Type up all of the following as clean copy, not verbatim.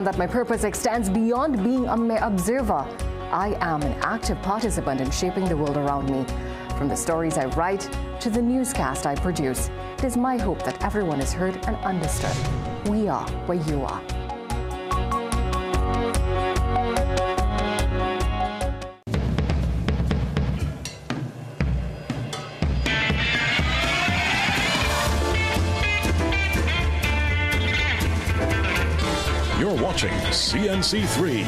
That my purpose extends beyond being a mere observer. I am an active participant in shaping the world around me. From the stories I write to the newscast I produce, it is my hope that everyone is heard and understood. We are where you are. You're watching CNC3.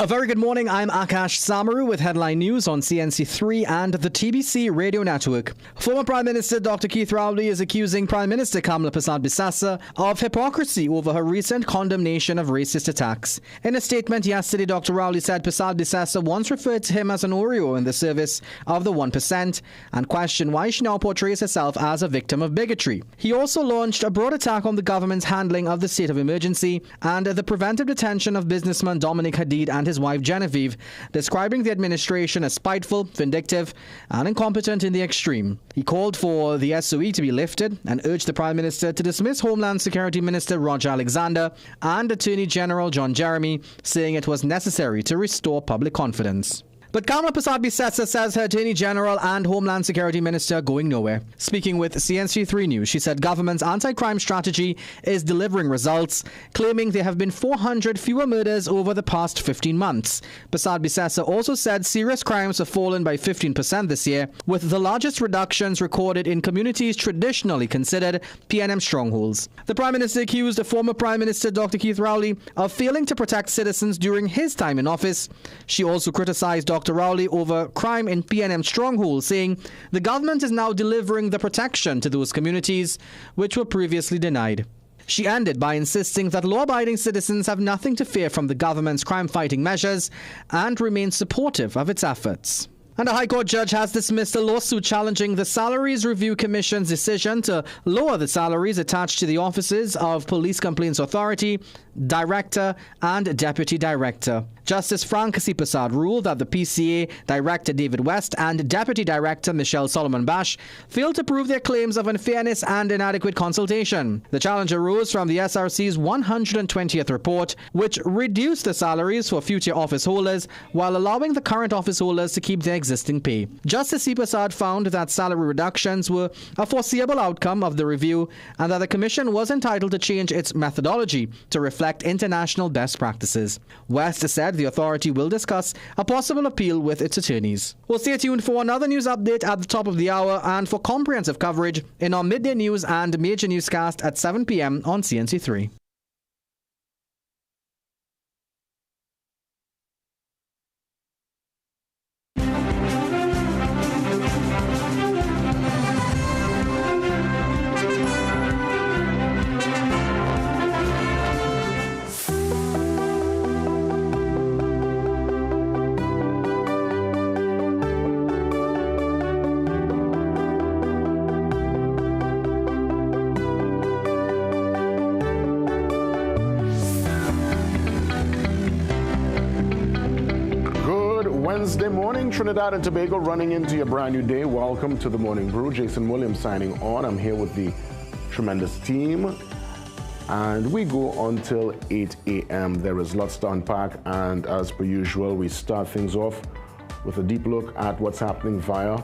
A very good morning. I'm Akash Samaru with headline news on CNC3 and the TBC radio network. Former Prime Minister Dr. Keith Rowley is accusing Prime Minister Kamala Persad-Bissessar of hypocrisy over her recent condemnation of racist attacks. In a statement yesterday, Dr. Rowley said Persad-Bissessar once referred to him as an Oreo in the service of the 1% and questioned why she now portrays herself as a victim of bigotry. He also launched a broad attack on the government's handling of the state of emergency and the preventive detention of businessman Dominic Hadid and his wife Genevieve, describing the administration as spiteful, vindictive, and incompetent in the extreme. He called for the SOE to be lifted and urged the Prime Minister to dismiss Homeland Security Minister Roger Alexander and Attorney General John Jeremy, saying it was necessary to restore public confidence. But Kamala Persad-Bissessar says her Attorney General and Homeland Security Minister are going nowhere. Speaking with CNC3 News, she said government's anti-crime strategy is delivering results, claiming there have been 400 fewer murders over the past 15 months. Persad-Bissessar also said serious crimes have fallen by 15% this year, with the largest reductions recorded in communities traditionally considered PNM strongholds. The Prime Minister accused former Prime Minister Dr. Keith Rowley of failing to protect citizens during his time in office. She also criticized Dr. Rowley over crime in PNM strongholds, saying the government is now delivering the protection to those communities which were previously denied. She ended by insisting that law-abiding citizens have nothing to fear from the government's crime-fighting measures and remain supportive of its efforts. And a High Court judge has dismissed a lawsuit challenging the Salaries Review Commission's decision to lower the salaries attached to the offices of Police Complaints Authority, Director, and Deputy Director. Justice Frank Prasad ruled that the PCA Director David West and Deputy Director Michelle Solomon Bash failed to prove their claims of unfairness and inadequate consultation. The challenge arose from the SRC's 120th report, which reduced the salaries for future office holders while allowing the current office holders to keep their existing pay. Justice Prasad found that salary reductions were a foreseeable outcome of the review and that the Commission was entitled to change its methodology to reflect international best practices. West said the authority will discuss a possible appeal with its attorneys. We'll stay tuned for another news update at the top of the hour and for comprehensive coverage in our midday news and major newscast at 7 p.m. on CNC3. Wednesday morning, Trinidad and Tobago running into your brand new day. Welcome to the Morning Brew. Jason Williams signing on. I'm here with the tremendous team. And we go until 8 a.m. There is lots to unpack. And as per usual, we start things off with a deep look at what's happening via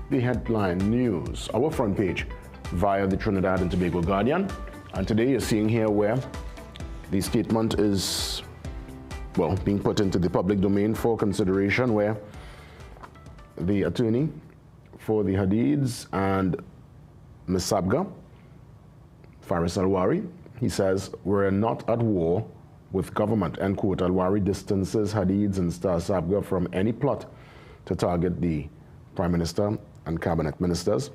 the headline news. Our front page via the Trinidad and Tobago Guardian. And today you're seeing here where the statement is being put into the public domain for consideration, where the attorney for the Hadids and Ms. Sabga, Faris Alwari, he says, we're not at war with government, end quote. Alwari distances Hadids and Star Sabga from any plot to target the Prime Minister and cabinet ministers,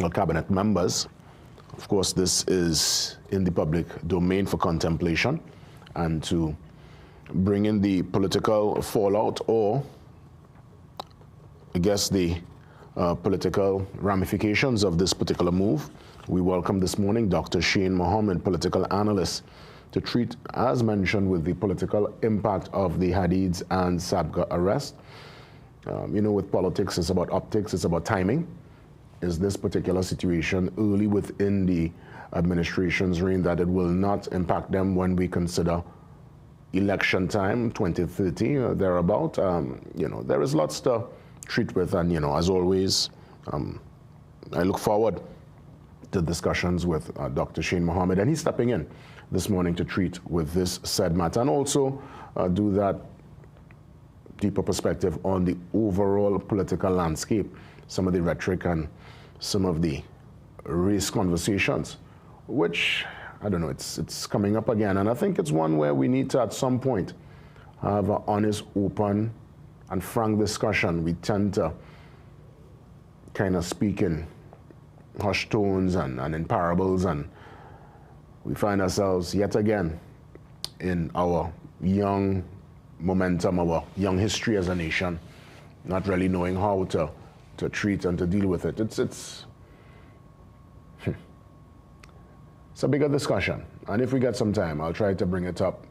or cabinet members. Of course, this is in the public domain for contemplation and to bring in the political fallout, or I guess the political ramifications of this particular move. We welcome this morning Dr. Shane Mohammed, political analyst, to treat, as mentioned, with the political impact of the Hadid's and Sabga arrest. You know, with politics, it's about optics, it's about timing. Is this particular situation early within the administration's reign that it will not impact them when we consider election time, 2030, or thereabout? You know, there is lots to treat with, and, you know, as always, I look forward to discussions with Dr. Shane Mohammed, and he's stepping in this morning to treat with this said matter, and also do that deeper perspective on the overall political landscape, some of the rhetoric and some of the race conversations, which, I don't know, it's coming up again. And I think it's one where we need to, at some point, have an honest, open, and frank discussion. We tend to kind of speak in hushed tones and in parables, and we find ourselves yet again in our young momentum, our young history as a nation, not really knowing how to treat and to deal with it. It's a bigger discussion, and if we get some time, I'll try to bring it up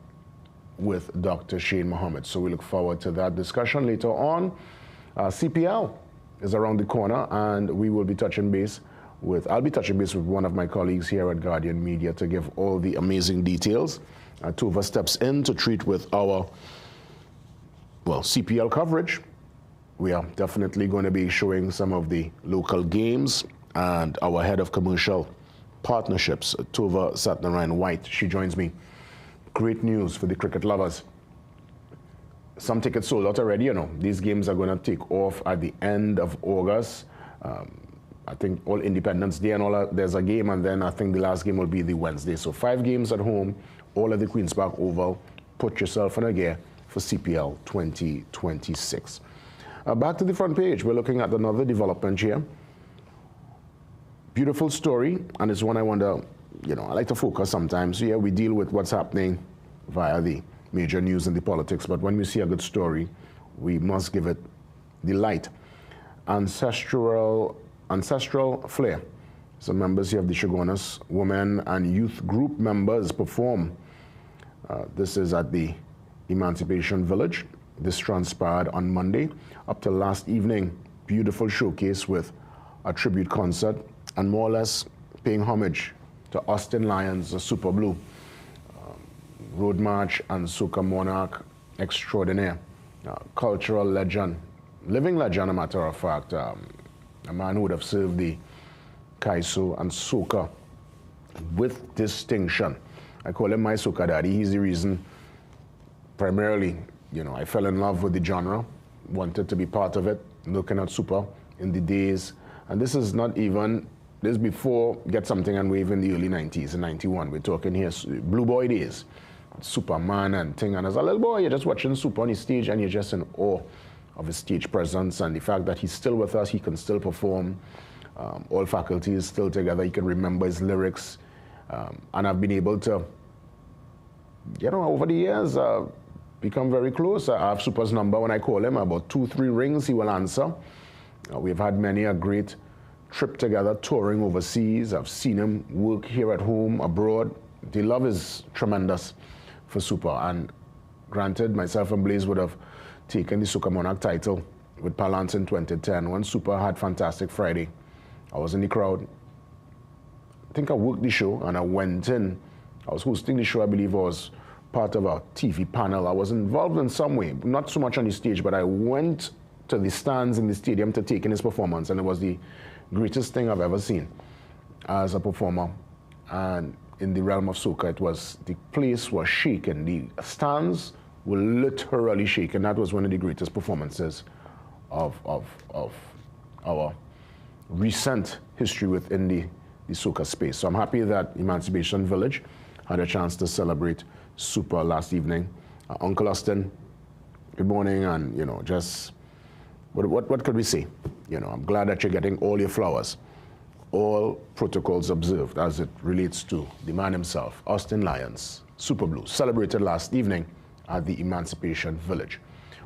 with Dr. Shane Mohammed. So we look forward to that discussion later on. CPL is around the corner, and we will be touching base with, I'll be touching base with one of my colleagues here at Guardian Media to give all the amazing details. Tova steps in to treat with our, well, CPL coverage. We are definitely going to be showing some of the local games, and our head of commercial partnerships, Tova Satnarayan White, she joins me. Great news for the cricket lovers. Some tickets sold out already, you know. These games are going to take off at the end of August. I think all Independence Day and all that, there's a game, and then I think the last game will be the Wednesday. So 5 games at home, all at the Queen's Park Oval. Put yourself in a gear for CPL 2026. Back to the front page, we're looking at another development here. Beautiful story, and it's one I wonder, you know, I like to focus sometimes. Yeah, we deal with what's happening via the major news and the politics, but when we see a good story, we must give it the light. Ancestral flair. Some members here of the Shogunas Women and Youth Group members perform. This is at the Emancipation Village. This transpired on Monday. Up till last evening, beautiful showcase with a tribute concert and more or less paying homage to Austin Lions, the Super Blue, road march and soca monarch extraordinaire, cultural legend, living legend, a matter of fact, a man who would have served the Kaiso and soca with distinction. I call him my soca daddy. He's the reason, primarily, you know, I fell in love with the genre, wanted to be part of it, looking at super in the days, and this is not even, this is before Get Something and Wave in the early 90s, in 91. We're talking here, Blue Boy days, Superman and thing, and as a little boy, you're just watching Super on his stage, and you're just in awe of his stage presence, and the fact that he's still with us, he can still perform, all faculties still together, he can remember his lyrics, and I've been able to, you know, over the years, become very close. I have Super's number. When I call him, about 2-3 rings, he will answer. We've had many a great trip together, touring overseas. I've seen him work here at home, abroad. The love is tremendous for Super. And granted, myself and Blaze would have taken the Soca Monarch title with Palance in 2010 when Super had Fantastic Friday. I was in the crowd. I think I worked the show, and I went in. I was hosting the show, I believe I was part of a TV panel. I was involved in some way, not so much on the stage, but I went to the stands in the stadium to take in his performance, and it was the greatest thing I've ever seen as a performer. And in the realm of soca, it was, the place was shaken. The stands were literally shaken. That was one of the greatest performances of our recent history within the soca space. So I'm happy that Emancipation Village had a chance to celebrate Super last evening. Uncle Austin, good morning, and, you know, just, what could we say? You know, I'm glad that you're getting all your flowers. All protocols observed as it relates to the man himself, Austin Lions, Super Blue, celebrated last evening at the Emancipation Village.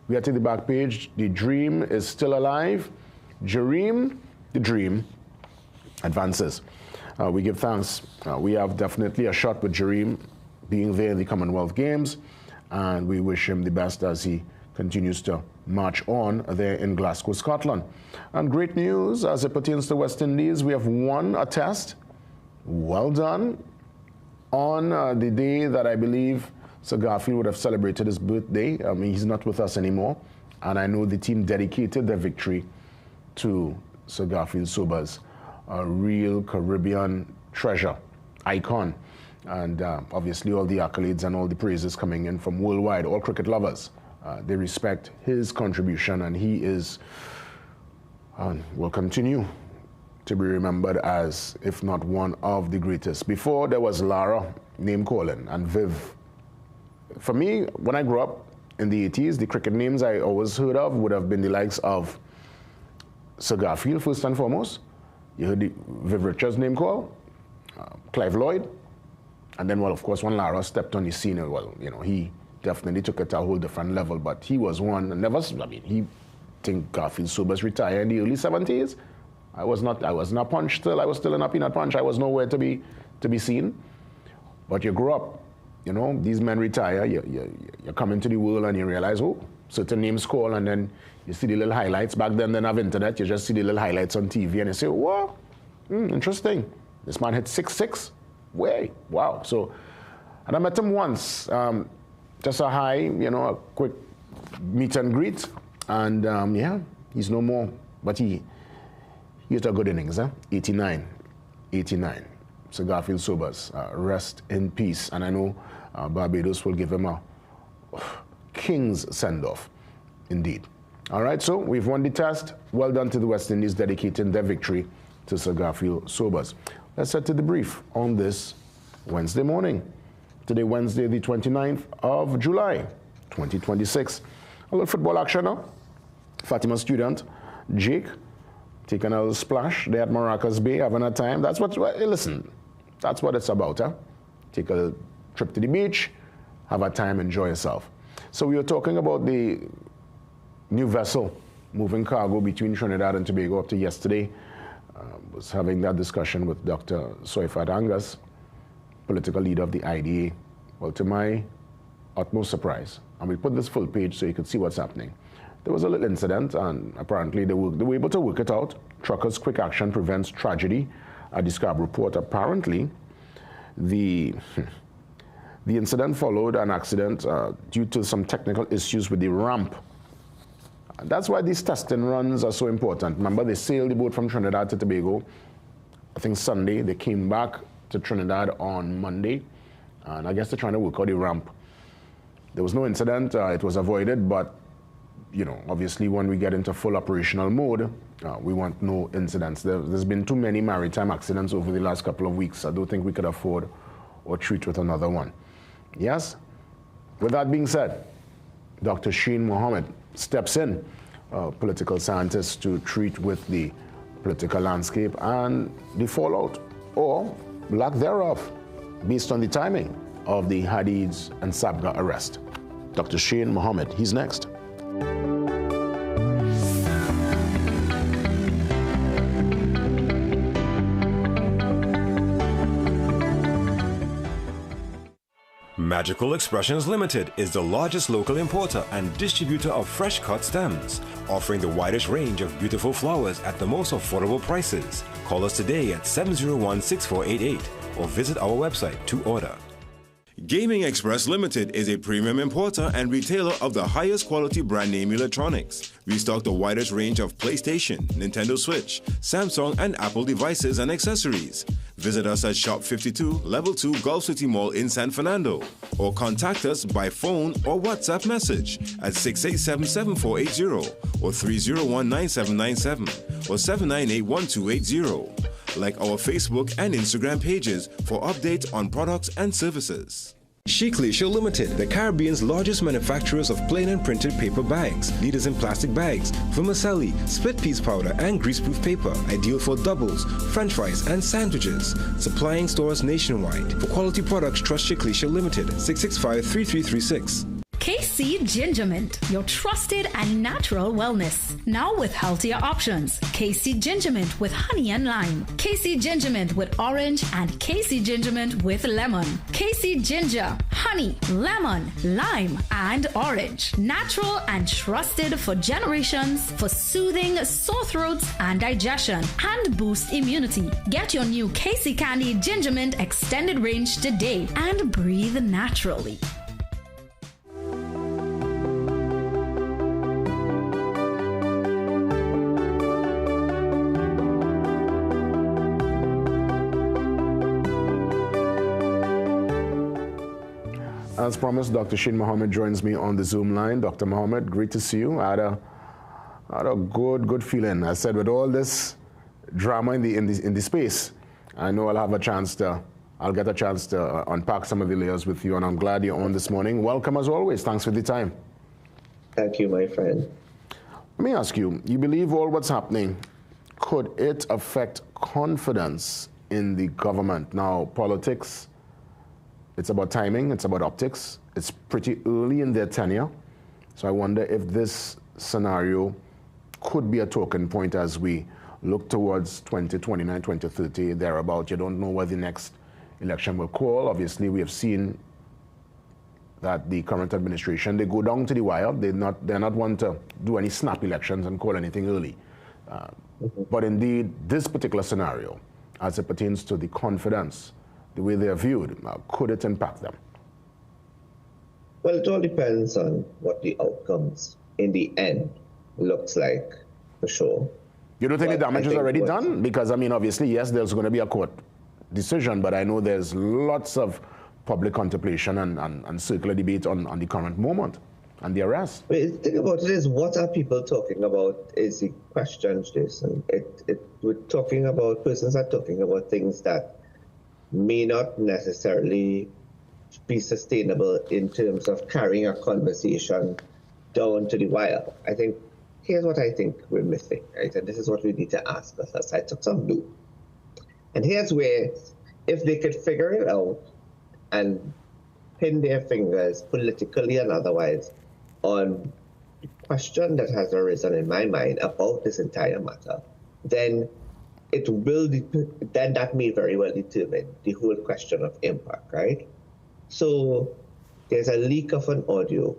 We are to the back page. The dream is still alive. Jareem, the dream, advances. We give thanks. We have definitely a shot with Jareem. being there in the Commonwealth Games, and we wish him the best as he continues to march on there in Glasgow, Scotland. And great news as it pertains to West Indies. We have won a test. Well done. On the day that I believe Sir Garfield would have celebrated his birthday. I mean, he's not with us anymore. And I know the team dedicated their victory to Sir Garfield Sobers, a real Caribbean treasure, icon. And obviously all the accolades and all the praises coming in from worldwide, all cricket lovers. They respect his contribution, and he is, will continue to be remembered as, if not one of the greatest. Before, there was Lara, name calling, and Viv. For me, when I grew up in the 80s, the cricket names I always heard of would have been the likes of Sir Garfield, first and foremost. You heard the Viv Richards name call, Clive Lloyd, and then, well, of course, when Lara stepped on the scene, well, you know, he definitely took it to a whole different level, but he was one, and never, I mean, he think Garfield Sobers retired in the early 70s. I was not Punch still, I was still in a Peanut Punch, I was nowhere to be seen. But you grow up, you know, these men retire, you come into the world and you realize, oh, certain names call, and then you see the little highlights. Back then, they didn't have internet, you just see the little highlights on TV, and you say, whoa, interesting. This man hit 6'6", way, wow. So, and I met him once, just a hi, you know, a quick meet and greet, and yeah, he's no more, but he had a good innings, 89. So Garfield Sobers, rest in peace, and I know Barbados will give him a king's send-off, indeed. All right, so we've won the test. Well done to the West Indies dedicating their victory to Sir Garfield Sobers. Let's head to the brief on this Wednesday morning. Today, Wednesday, the 29th of July, 2026. A little football action now. Fatima student, Jake, taking a little splash there at Maracas Bay, having a time. That's what, listen, that's what it's about, huh? Take a trip to the beach, have a time, enjoy yourself. So we were talking about the new vessel moving cargo between Trinidad and Tobago up to yesterday. Was having that discussion with Dr. Soifat Angus, political leader of the IDA. Well, to my utmost surprise, and we put this full page so you could see what's happening. There was a little incident, and apparently they were able to work it out. Truckers' quick action prevents tragedy at the Scarborough Port. Apparently, the incident followed an accident due to some technical issues with the ramp. And that's why these testing runs are so important. Remember, they sailed the boat from Trinidad to Tobago, I think Sunday. They came back to Trinidad on Monday, and I guess they're trying to work out the ramp. There was no incident, it was avoided, but you know, obviously when we get into full operational mode, we want no incidents. There's been too many maritime accidents over the last couple of weeks. I don't think we could afford or treat with another one. Yes? With that being said, Dr. Sheen Mohammed steps in, political scientist, to treat with the political landscape and the fallout, or lack thereof, based on the timing of the Hadid's and Sabga arrest. Dr. Sheen Mohammed, he's next. Magical Expressions Limited is the largest local importer and distributor of fresh cut stems, offering the widest range of beautiful flowers at the most affordable prices. Call us today at 701-6488 or visit our website to order. Gaming Express Limited is a premium importer and retailer of the highest quality brand name electronics. We stock the widest range of PlayStation, Nintendo Switch, Samsung and Apple devices and accessories. Visit us at Shop 52, Level 2 Gulf City Mall in San Fernando, or contact us by phone or WhatsApp message at 687-7480 or 301-9797 or 798-1280. Like our Facebook and Instagram pages for updates on products and services. Shiklisha Limited, the Caribbean's largest manufacturers of plain and printed paper bags, leaders in plastic bags, vermicelli, split peas powder, and greaseproof paper, ideal for doubles, french fries, and sandwiches. Supplying stores nationwide. For quality products, trust Shiklisha Limited, 665-3336. KC Gingermint, your trusted and natural wellness. Now with healthier options. KC Gingermint with honey and lime. KC Gingermint with orange and KC Gingermint with lemon. KC Ginger, honey, lemon, lime, and orange. Natural and trusted for generations for soothing sore throats and digestion and boost immunity. Get your new KC Candy Gingermint extended range today and breathe naturally. As promised, Dr. Sheen Mohammed joins me on the Zoom line. Dr. Mohammed, great to see you. I had a good feeling. I said with all this drama in the space, I know I'll get a chance to unpack some of the layers with you, and I'm glad you're on this morning. Welcome as always. Thanks for the time. Thank you, my friend. Let me ask you, you believe all what's happening, could it affect confidence in the government? Now, politics, it's about timing, it's about optics. It's pretty early in their tenure. So I wonder if this scenario could be a token point as we look towards 2029, 2030, thereabout. You don't know where the next election will call. Obviously, we have seen that the current administration, they go down to the wire. They're not one to do any snap elections and call anything early. But indeed, this particular scenario, as it pertains to the confidence, the way they are viewed, could it impact them? Well, it all depends on what the outcomes in the end looks like, for sure. You don't think the damage is already done? Because, I mean, obviously, yes, there's going to be a court decision, but I know there's lots of public contemplation and circular debate on the current moment and the arrest. The thing about it is, what are people talking about is the question, Jason. Persons are talking about things that may not necessarily be sustainable in terms of carrying a conversation down to the wire. I think, here's what I think we're missing, right? And this is what we need to ask ourselves. I took some blue. And here's where, if they could figure it out and pin their fingers politically and otherwise on the question that has arisen in my mind about this entire matter, then that may very well determine the whole question of impact, right? So there's a leak of an audio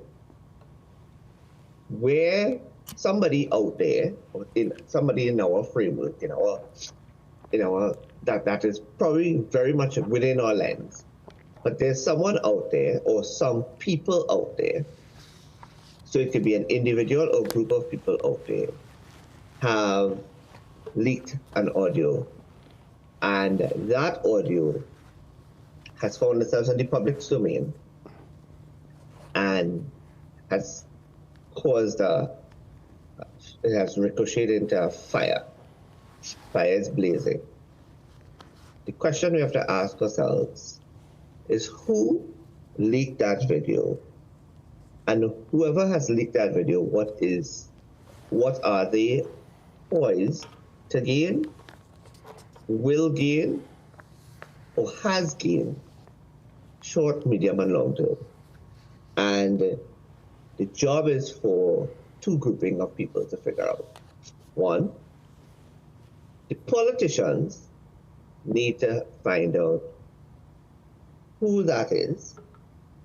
where somebody out there, somebody in our framework, that is probably very much within our lens, but there's someone out there or some people out there, so it could be an individual or group of people out there, have leaked an audio, and that audio has found itself in the public domain and has caused it has ricocheted into a fire. Fire is blazing. The question we have to ask ourselves is, who leaked that video? And whoever has leaked that video, what are they poised to gain, will gain, or has gained, short, medium, and long term? And the job is for two grouping of people to figure out. One, the politicians need to find out who that is,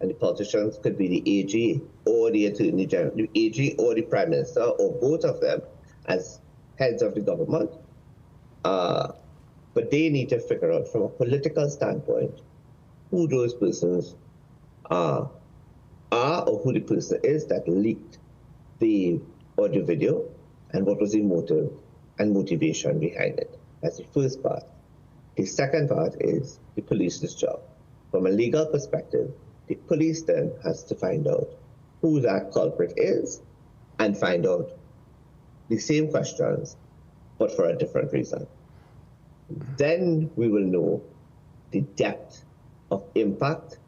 and the politicians could be the AG or the Attorney General, the AG or the Prime Minister, or both of them as heads of the government. But they need to figure out from a political standpoint who those persons are or who the person is that leaked the audio video and what was the motive and motivation behind it. That's the first part. The second part is the police's job. From a legal perspective, the police then has to find out who that culprit is and find out the same questions, but for a different reason. Then we will know the depth of impact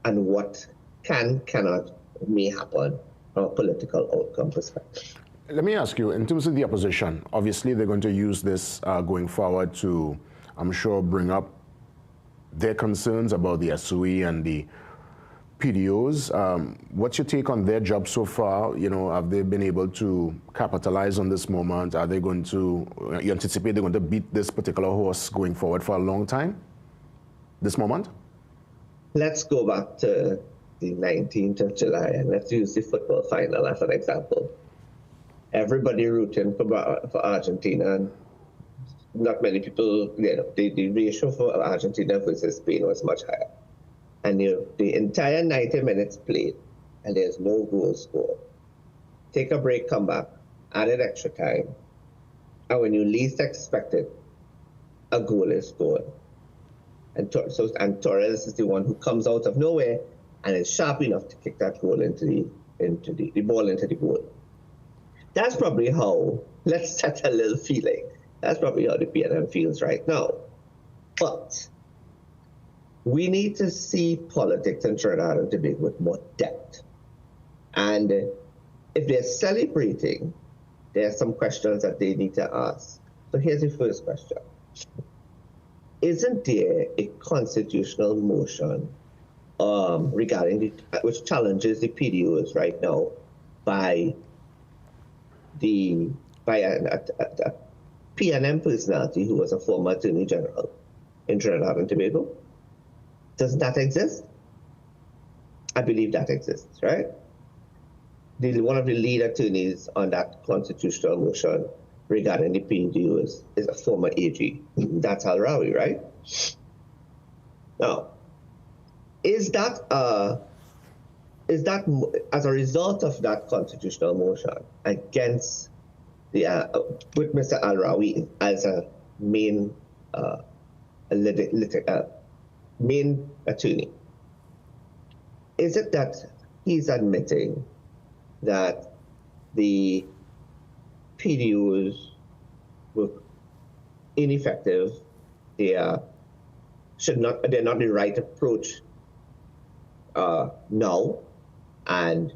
and what cannot, may happen from a political outcome perspective. Let me ask you, in terms of the opposition, obviously they're going to use this going forward to, I'm sure, bring up their concerns about the SOE and the PDOs. What's your take on their job so far? You know, have they been able to capitalize on this moment? Are they going to, you anticipate they're going to beat this particular horse going forward for a long time, this moment? Let's go back to the 19th of July and let's use the football final as an example. Everybody rooting for Argentina, and not many people, you know, the ratio for Argentina versus Spain was much higher. And the entire 90 minutes played, and there's no goal scored. Take a break, come back, added extra time, and when you least expect it, a goal is scored. And Torres is the one who comes out of nowhere and is sharp enough to kick that goal into the ball into the goal. That's probably how, let's set a little feeling. That's probably how the PNM feels right now. But we need to see politics in Trinidad and Tobago with more depth. And if they're celebrating, there are some questions that they need to ask. So here's the first question. Isn't there a constitutional motion regarding which challenges the PDOs right now by a PNM personality who was a former Attorney General in Trinidad and Tobago? Doesn't that exist? I believe that exists, right? One of the lead attorneys on that constitutional motion regarding the PDOs is a former AG. That's Al Rawi, right? Now, is that as a result of that constitutional motion against with Mr. Al Rawi as a main main attorney, is it that he's admitting that the PDOs were ineffective, they're not the right approach now, and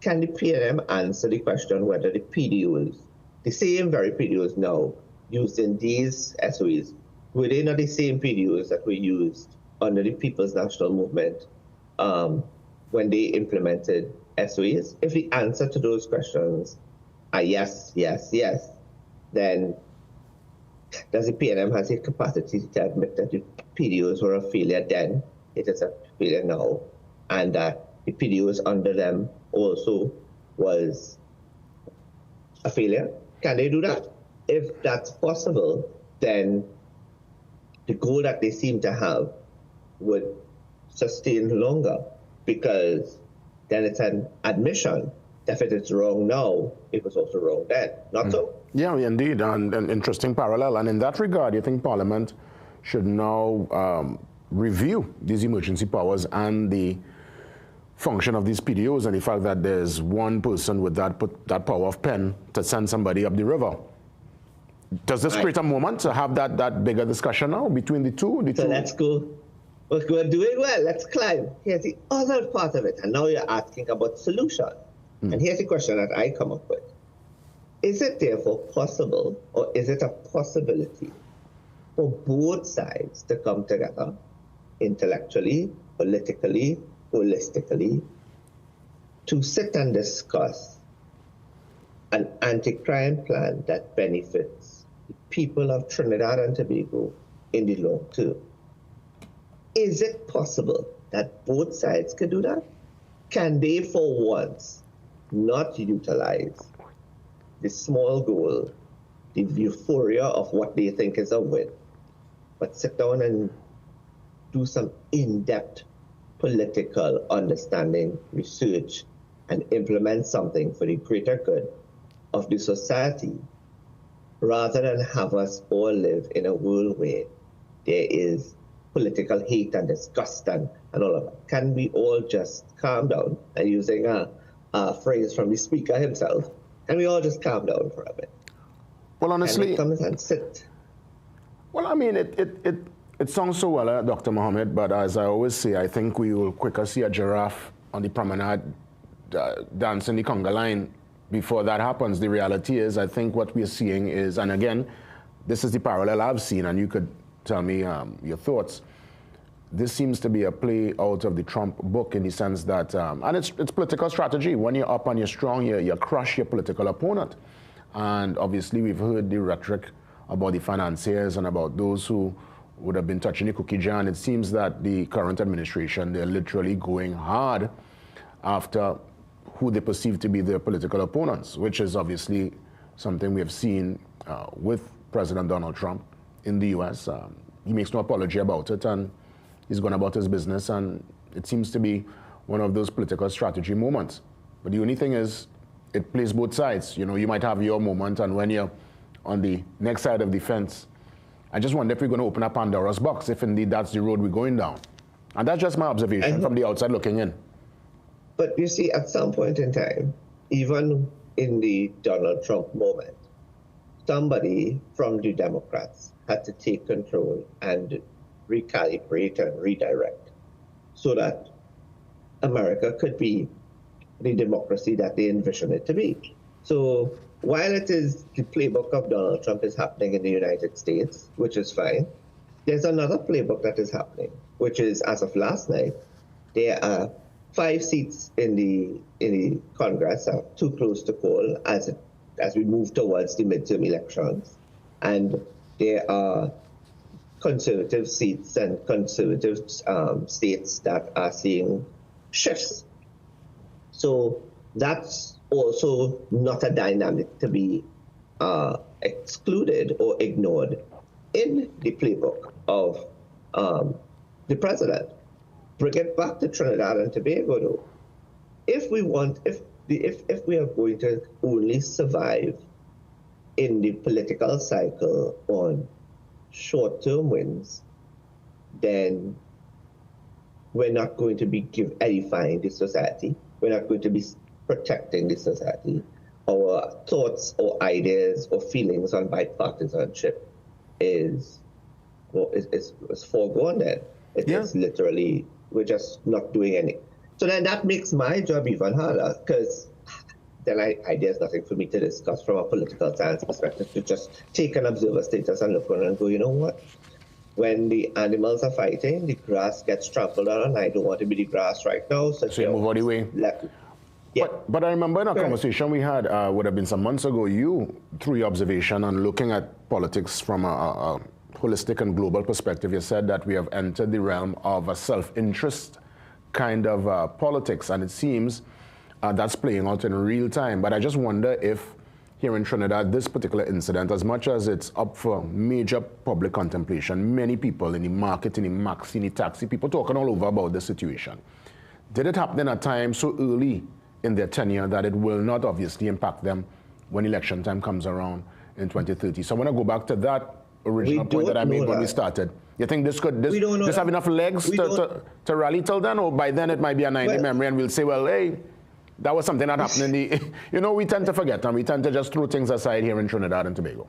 can the PNM answer the question whether the PDOs, the same very PDOs now used in these SOEs, were they not the same PDOs that were used under the People's National Movement when they implemented SOEs? If the answer to those questions are yes, yes, yes, then does the PNM have the capacity to admit that the PDOs were a failure then, it is a failure now, and that the PDOs under them also was a failure? Can they do that? If that's possible, then the goal that they seem to have would sustain longer, because then it's an admission that if it's wrong now, it was also wrong then. Not so? Yeah, indeed, and an interesting parallel. And in that regard, you think Parliament should now review these emergency powers and the function of these PDOs and the fact that there's one person with that power of pen to send somebody up the river. Does this create a moment to have that bigger discussion now between the two? So let's go. We're doing well. Let's climb. Here's the other part of it. And now you're asking about solution. And here's the question that I come up with. Is it therefore possible, or is it a possibility for both sides to come together intellectually, politically, holistically, to sit and discuss an anti-crime plan that benefits the people of Trinidad and Tobago in the long term? Is it possible that both sides can do that? Can they, for once, not utilize the small goal, the euphoria of what they think is a win, but sit down and do some in-depth political understanding, research, and implement something for the greater good of the society, rather than have us all live in a world where there is political hate and disgust and all of that? Can we all just calm down? And using a phrase from the speaker himself, can we all just calm down for a bit? Well, honestly, come and sit. Well, I mean, it sounds so well, Dr. Mohammed, but as I always say, I think we will quicker see a giraffe on the promenade dancing the conga line before that happens. The reality is, I think what we're seeing is, and again, this is the parallel I've seen, and you could tell me your thoughts. this seems to be a play out of the Trump book in the sense that, and it's political strategy. When you're up and you're strong, you crush your political opponent. And obviously we've heard the rhetoric about the financiers and about those who would have been touching the cookie jar. And it seems that the current administration, they're literally going hard after who they perceive to be their political opponents, which is obviously something we have seen with President Donald Trump in the U.S. He makes no apology about it, and he's gone about his business, and it seems to be one of those political strategy moments. But the only thing is, it plays both sides. You know, you might have your moment, and when you're on the next side of the fence, I just wonder if we're going to open a Pandora's box, if indeed that's the road we're going down. And that's just my observation from the outside looking in. But you see, at some point in time, even in the Donald Trump moment, somebody from the Democrats had to take control and recalibrate and redirect so that America could be the democracy that they envision it to be. So while it is the playbook of Donald Trump is happening in the United States, which is fine, there's another playbook that is happening, which is, as of last night, there are 5 seats in the Congress are too close to call as we move towards the midterm elections. And there are conservative seats and conservative states that are seeing shifts. So that's also not a dynamic to be excluded or ignored in the playbook of the president. Bring it back to Trinidad and Tobago, though. If we are going to only survive in the political cycle on short-term wins, then we're not going to be edifying the society. We're not going to be protecting the society. Our thoughts or ideas or feelings on bipartisanship is foregone then. It's literally, we're just not doing any. So then that makes my job even harder, because then there's nothing for me to discuss from a political science perspective, to just take an observer status and look around and go, you know what? When the animals are fighting, the grass gets trampled on, and I don't want to be the grass right now. So you move out of the way. Yeah. But I remember in a conversation we had, would have been some months ago, you, through your observation and looking at politics from a holistic and global perspective, you said that we have entered the realm of a self-interest kind of politics, and it seems that's playing out in real time. But I just wonder if here in Trinidad, this particular incident, as much as it's up for major public contemplation, many people in the market, in the maxi, in the taxi, people talking all over about this situation. Did it happen at a time so early in their tenure that it will not obviously impact them when election time comes around in 2030? So I want to go back to that original point that I made when we started. You think this have enough legs to rally till then, or by then it might be a 90 memory and we'll say, well, hey, that was something that happened in the, you know, we tend to forget and we tend to just throw things aside here in Trinidad and Tobago.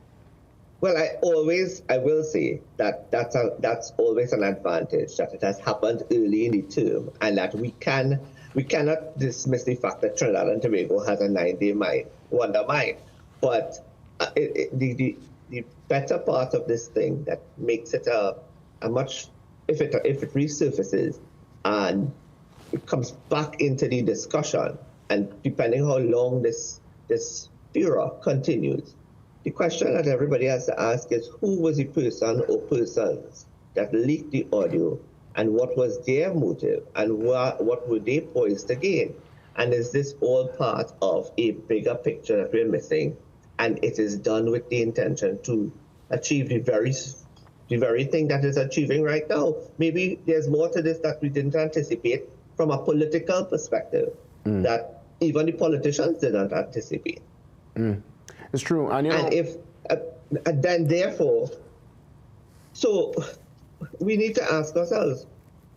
Well, I will say that that's always an advantage, that it has happened early in the term, and that we cannot dismiss the fact that Trinidad and Tobago has a 9-day wonder mind. But the better part of this thing that makes it a much, if it resurfaces and it comes back into the discussion, and depending how long this furor continues, the question that everybody has to ask is, who was the person or persons that leaked the audio, and what was their motive, and what were they poised to gain? And is this all part of a bigger picture that we're missing, and it is done with the intention to achieve the very thing that is achieving right now? Maybe there's more to this that we didn't anticipate from a political perspective, that even the politicians didn't anticipate. It's true. And, then therefore, so we need to ask ourselves,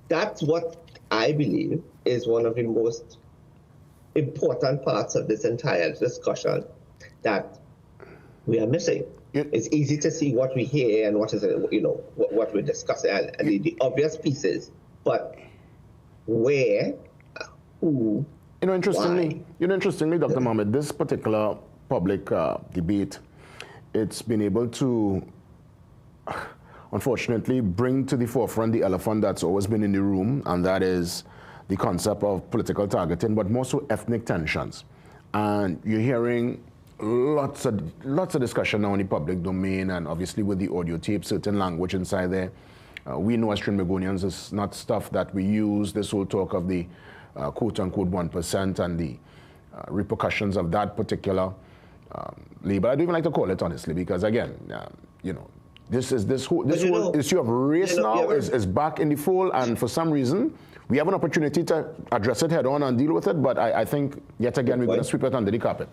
that's what I believe is one of the most important parts of this entire discussion that we are missing. It's easy to see what we hear and what is, what we're discussing, and the obvious pieces, but where, who, Interestingly, Dr. Mohammed, this particular public debate, it's been able to unfortunately, bring to the forefront the elephant that's always been in the room, and that is the concept of political targeting, but more so ethnic tensions. And you're hearing lots of discussion now in the public domain, and obviously with the audio tape, certain language inside there. We know as Trinbagonians, it's not stuff that we use. This whole talk of the quote-unquote 1% and the repercussions of that particular label. I don't even like to call it, honestly, because again, you know, this whole issue of race now is back in the fold, and for some reason, we have an opportunity to address it head on and deal with it, but I think, yet again, we're going to sweep it under the carpet.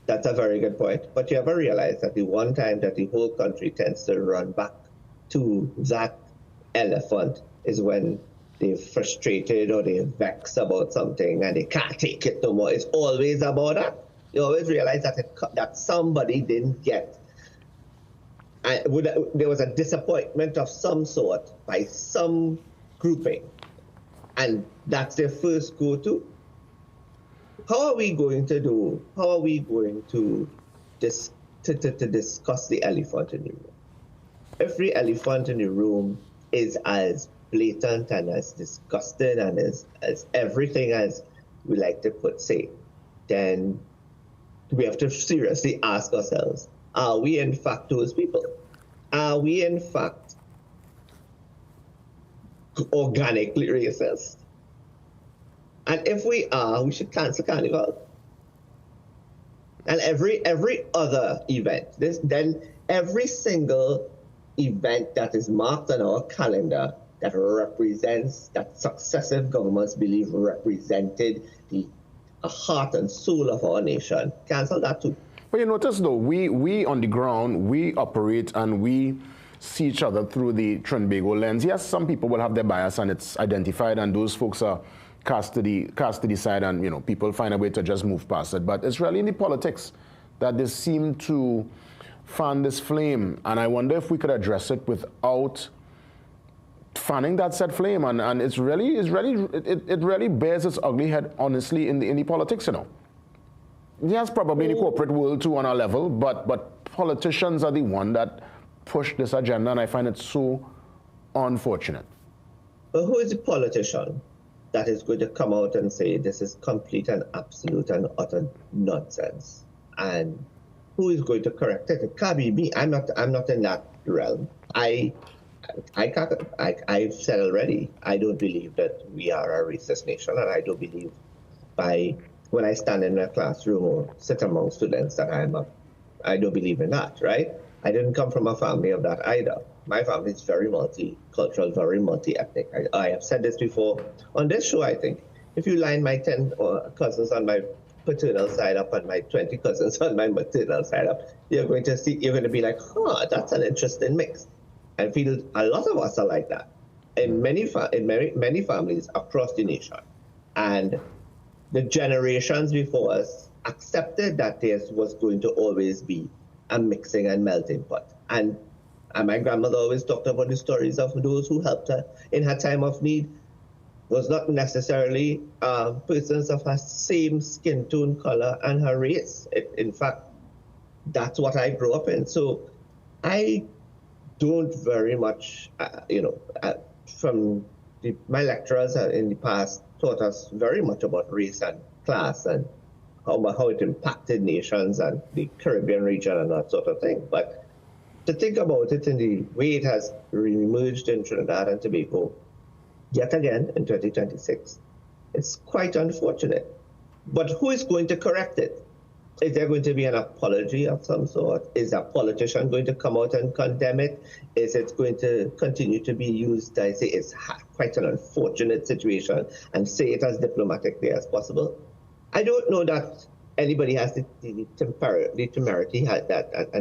That's a very good point. But you ever realize that the one time that the whole country tends to run back to that elephant is when they're frustrated or they're vexed about something and they can't take it no more. It's always about that. You always realize that somebody didn't get. There was a disappointment of some sort by some grouping, and that's their first go-to. How are we going to discuss the elephant in the room? Every elephant in the room is as blatant and as disgusting and as everything as we like to say. Then we have to seriously ask ourselves, are we in fact those people? Are we in fact organically racist? And if we are, we should cancel Carnival. And every other event, then every single event that is marked on our calendar that represents, that successive governments believe represented the heart and soul of our nation, cancel that too. But you notice though, we on the ground, we operate and we see each other through the Trinbago lens. Yes, some people will have their bias and it's identified, and those folks are cast to the side, and you know, people find a way to just move past it. But it's really in the politics that they seem to fan this flame, and I wonder if we could address it without fanning that said flame. And it really bears its ugly head, honestly, in the politics, you know. Yes, probably in the corporate world too on our level, but politicians are the one that push this agenda, and I find it so unfortunate. But who is the politician that is going to come out and say this is complete and absolute and utter nonsense? And who is going to correct it? It can't be me. I'm not in that realm. I've said already, I don't believe that we are a racist nation, and I don't believe when I stand in a classroom or sit among students that I don't believe in that, right? I didn't come from a family of that either. My family is very multicultural, very multi-ethnic. I have said this before on this show, I think. If you line my 10 cousins on my paternal side up and my 20 cousins on my maternal side up, you're going to be like, that's an interesting mix. I feel a lot of us are like that in many families across the nation. And the generations before us accepted that there was going to always be a mixing and melting pot. And my grandmother always talked about the stories of those who helped her in her time of need was not necessarily persons of her same skin tone, color, and her race. In fact, that's what I grew up in. So I don't very much, my lecturers in the past taught us very much about race and class and how it impacted nations and the Caribbean region and that sort of thing. But to think about it in the way it has reemerged in Trinidad and Tobago, yet again in 2026, it's quite unfortunate. But who is going to correct it? Is there going to be an apology of some sort? Is a politician going to come out and condemn it? Is it going to continue to be used? I say it's quite an unfortunate situation and say it as diplomatically as possible. I don't know that anybody has the temerity and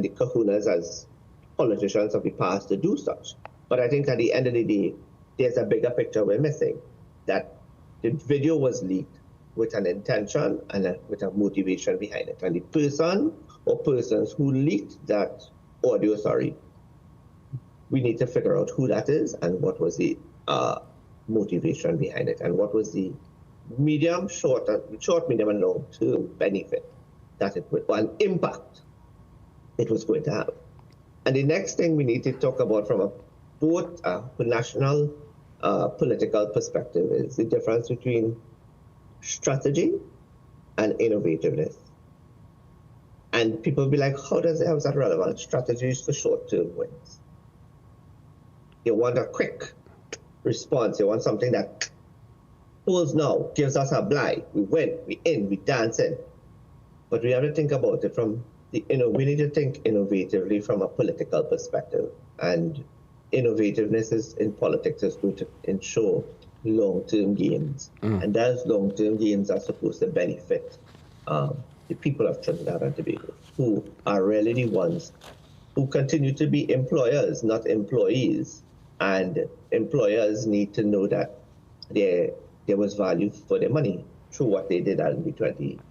the kahunas as politicians of the past to do such. But I think at the end of the day, there's a bigger picture we're missing, that the video was leaked with an intention and with a motivation behind it. And the person or persons who leaked that audio, we need to figure out who that is and what was the motivation behind it and what was the medium, short, medium, and long-term benefit that it would, and impact it was going to have. And the next thing we need to talk about from a both national political perspective is the difference between strategy and innovativeness. And people be like, how is that relevant? Strategy is for short-term wins. You want a quick response. You want something that pulls now, gives us a blind. We win, we dance in. But we have to think about it we need to think innovatively from a political perspective. And innovativeness in politics is going to ensure long-term gains. And those long-term gains are supposed to benefit the people of Trinidad and Tobago, who are really the ones who continue to be employers, not employees. And employers need to know that there was value for their money through what they did in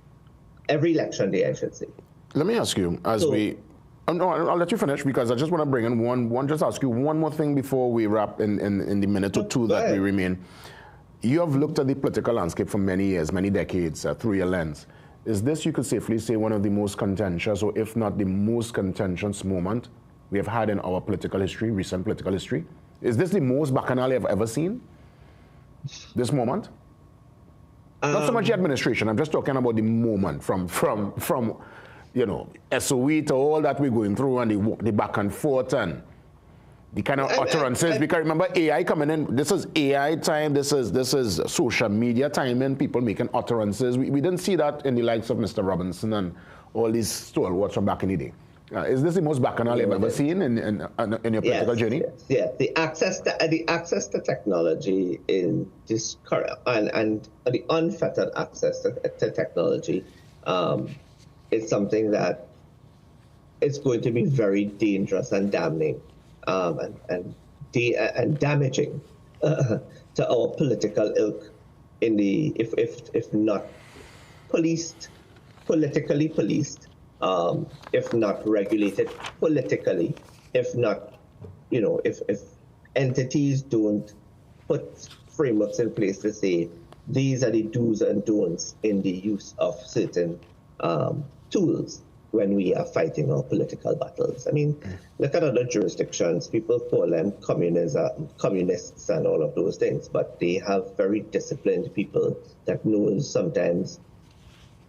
every election day, I should say. Let me ask you, no, I'll let you finish because I just want to bring in just ask you one more thing before we wrap in the minute or two that we remain. You have looked at the political landscape for many years, many decades, through your lens. Is this, you could safely say, one of the most contentious, or if not the most contentious moment we have had in our political history, recent political history? Is this the most bacchanal you've ever seen? This moment? Not so much the administration. I'm just talking about the moment from SOE to all that we're going through and the back and forth and the kind of utterances. Because remember, AI coming in. This is AI time. This is social media time, and people making utterances. We didn't see that in the likes of Mr. Robinson and all these stalwarts from back in the day. Is this the most bacchanal you've ever seen in your political journey? Yes. The access to technology in this current and the unfettered access to technology is something that is going to be very dangerous and damning and damaging to our political ilk in the if not politically policed. If not regulated politically, if not, if entities don't put frameworks in place to say these are the do's and don'ts in the use of certain tools when we are fighting our political battles. I mean, look at other jurisdictions. People call them communists and all of those things, but they have very disciplined people that knows sometimes.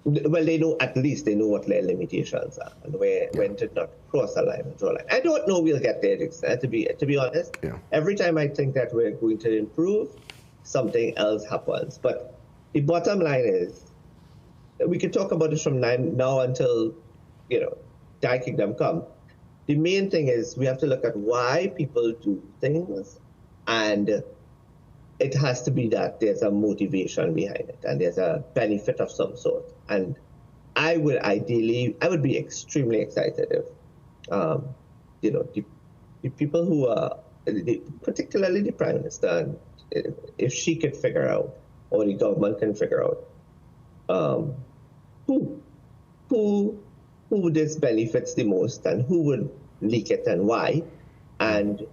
Well, at least they know what their limitations are and when to not cross a line and draw a line. I don't know we'll get there, to be honest. Yeah. Every time I think that we're going to improve, something else happens. But the bottom line is, we can talk about this from now until, Thy Kingdom come. The main thing is we have to look at why people do things, and it has to be that there's a motivation behind it and there's a benefit of some sort. And I would be extremely excited if, the people who are, particularly the Prime Minister, if she could figure out, or the government can figure out, who this benefits the most and who would leak it and why, and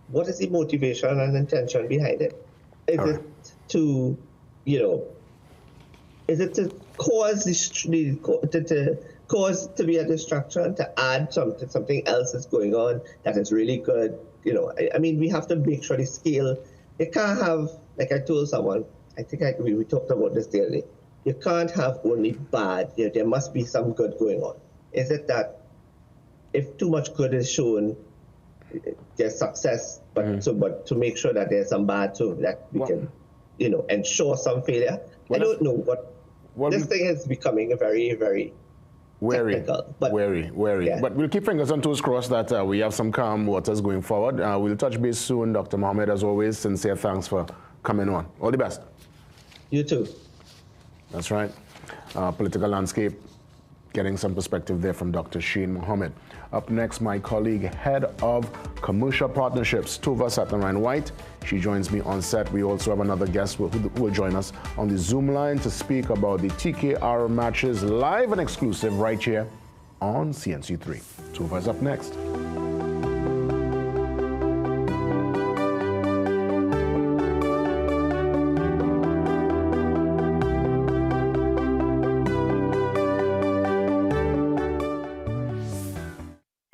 what is the motivation and intention behind it. Is it to, is it to cause to be a distraction, to add something else that's going on that is really good? I mean, we have to make sure the scale. You can't have, like I told someone, I think we talked about this the other day. You can't have only bad. There must be some good going on. Is it that if too much good is shown, there's success, but to make sure that there's some bad so that we can, ensure some failure. I don't know what this thing is becoming a very, very technical. But wary. Yeah. But we'll keep fingers on toes crossed that we have some calm waters going forward. We'll touch base soon, Dr. Mohammed. As always, sincere thanks for coming on. All the best. You too. That's right. Political landscape, getting some perspective there from Dr. Shane Mohammed. Up next, my colleague, Head of Commercial Partnerships, Tova Satnarayan-White. She joins me on set. We also have another guest who will join us on the Zoom line to speak about the TKR matches live and exclusive right here on CNC3. Tova is up next.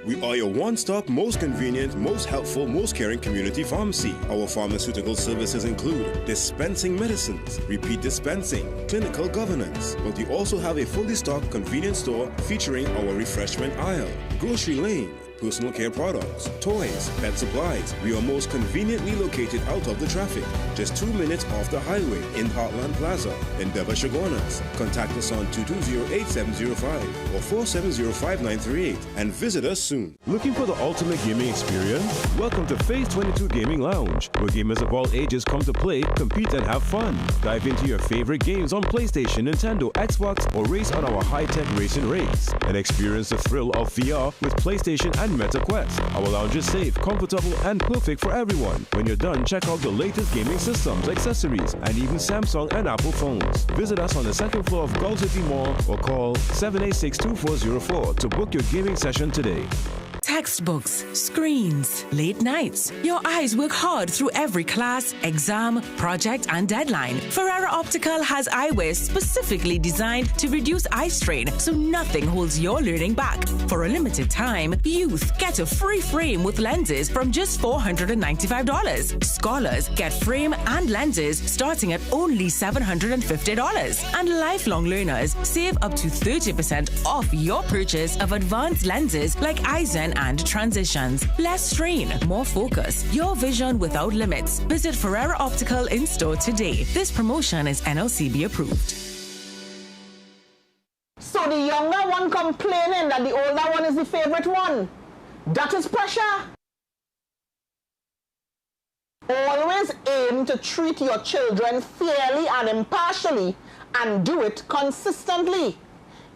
We We are your one-stop, most convenient, most helpful, most caring community pharmacy. Our pharmaceutical services include dispensing medicines, repeat dispensing, clinical governance. But we also have a fully stocked convenience store featuring our refreshment aisle, grocery lane, personal care products, toys, pet supplies. We are most conveniently located out of the traffic, just 2 minutes off the highway in Heartland Plaza in Deva Chaguanas. Contact us on 220-8705 or 470-5938 and visit us soon. Looking for the ultimate gaming experience? Welcome to Phase 22 Gaming Lounge, where gamers of all ages come to play, compete, and have fun. Dive into your favorite games on PlayStation, Nintendo, Xbox, or race on our high-tech racing rigs. And experience the thrill of VR with PlayStation and MetaQuest. Our lounge is safe, comfortable, and perfect for everyone. When you're done, check out the latest gaming systems, accessories, and even Samsung and Apple phones. Visit us on the second floor of Gulf City Mall or call 786-2404 to book your gaming session today. Textbooks, screens, late nights. Your eyes work hard through every class, exam, project, and deadline. Ferrara Optical has eyewear specifically designed to reduce eye strain so nothing holds your learning back. For a limited time, youth get a free frame with lenses from just $495. Scholars get frame and lenses starting at only $750. And lifelong learners save up to 30% off your purchase of advanced lenses like Eisen and Transitions. Less strain, more focus. Your vision without limits. Visit Ferrara Optical in store today. This promotion is NLCB approved. So the younger one complaining that the older one is the favorite one. That is pressure. Always aim to treat your children fairly and impartially and do it consistently.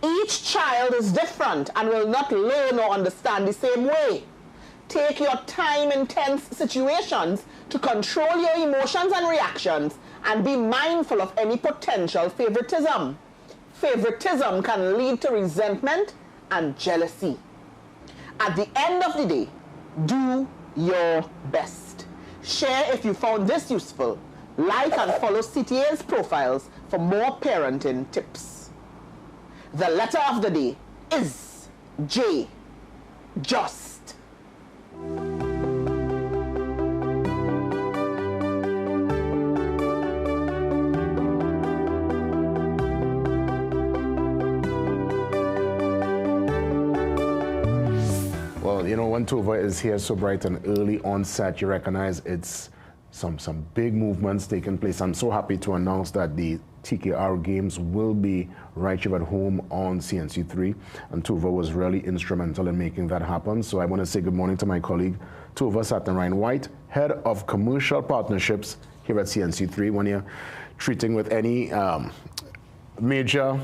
Each child is different and will not learn or understand the same way. Take your time in tense situations to control your emotions and reactions and be mindful of any potential favoritism. Favoritism can lead to resentment and jealousy. At the end of the day, do your best. Share if you found this useful. Like and follow CTA's profiles for more parenting tips. The letter of the day is J. Just. Well, you know, when Tova is here so bright and early on set, you recognize it's some big movements taking place. I'm so happy to announce that the TKR games will be right here at home on CNC3, and Tova was really instrumental in making that happen. So I want to say good morning to my colleague Tova Satin-Ryan-White, Head of Commercial Partnerships here at CNC3. When you're treating with any major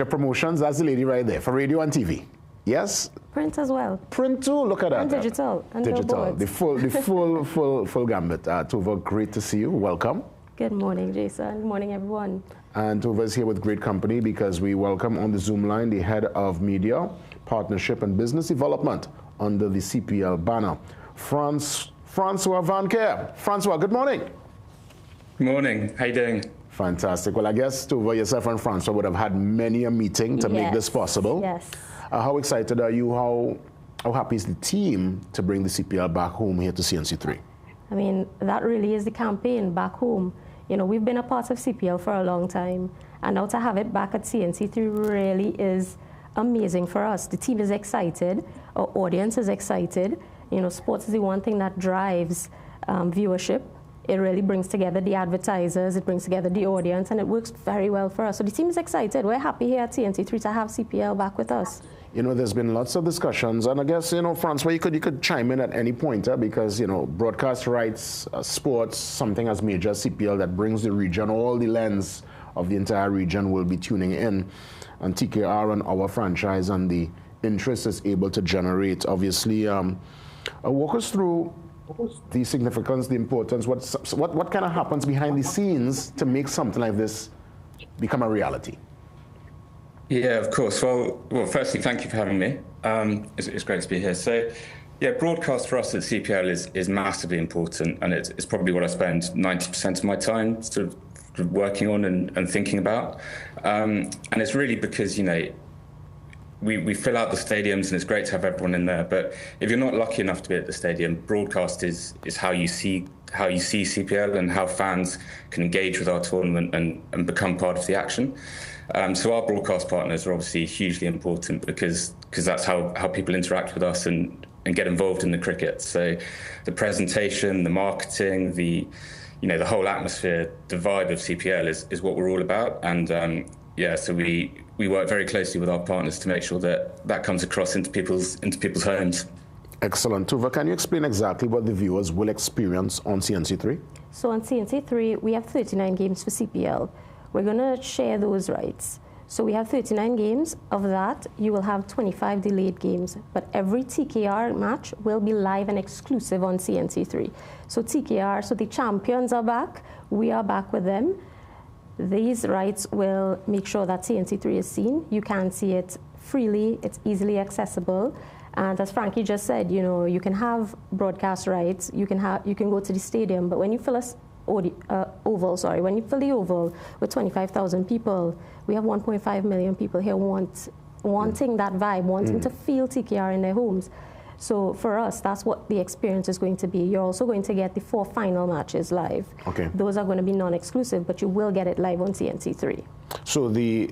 promotions, that's the lady right there for radio and TV. Yes? Print as well. Print too, look at that. And digital. And digital. The full gambit. Tova, great to see you. Welcome. Good morning, Jason. Good morning, everyone. And Tova is here with great company because we welcome on the Zoom line the Head of Media, Partnership and Business Development under the CPL banner, Francois Van Keer. Francois, good morning. Good morning. How you doing? Fantastic. Well, I guess Tova, yourself and Francois would have had many a meeting to make this possible. Yes. How excited are you? How happy is the team to bring the CPL back home here to CNC3? I mean, that really is the campaign back home. You know, we've been a part of CPL for a long time, and now to have it back at CNC3 really is amazing for us. The team is excited, our audience is excited. You know, sports is the one thing that drives viewership. It really brings together the advertisers, it brings together the audience, and it works very well for us. So the team is excited. We're happy here at CNC3 to have CPL back with us. You know, there's been lots of discussions, and I guess, you know, Francois, you could chime in at any point, because, you know, broadcast rights, sports, something as major as CPL that brings the region, all the lens of the entire region will be tuning in, and TKR and our franchise and the interest is able to generate. Obviously, walk us through the significance, the importance, what kind of happens behind the scenes to make something like this become a reality? Yeah, of course. Well, firstly, thank you for having me. It's great to be here. So, yeah, broadcast for us at CPL is massively important, and it's probably what I spend 90% of my time sort of working on and thinking about. And it's really because, you know, we fill out the stadiums, and it's great to have everyone in there. But if you're not lucky enough to be at the stadium, broadcast is how you see CPL and how fans can engage with our tournament and become part of the action. So our broadcast partners are obviously hugely important because that's how people interact with us and get involved in the cricket. So the presentation, the marketing, the whole atmosphere, the vibe of CPL is what we're all about. And so we work very closely with our partners to make sure that comes across into people's homes. Excellent. Tuva, can you explain exactly what the viewers will experience on CNC3? So on CNC3, we have 39 games for CPL. We're going to share those rights. So we have 39 games. Of that, you will have 25 delayed games. But every TKR match will be live and exclusive on CNC3. So TKR, so the champions are back. We are back with them. These rights will make sure that CNC3 is seen. You can see it freely. It's easily accessible. And as Frankie just said, you can have broadcast rights. You can go to the stadium. But when you fill when you fill the oval with 25,000 people, we have 1.5 million people here wanting that vibe, wanting to feel TKR in their homes. So for us, that's what the experience is going to be. You're also going to get the 4 final matches live. Okay. Those are going to be non-exclusive, but you will get it live on CNC3. So the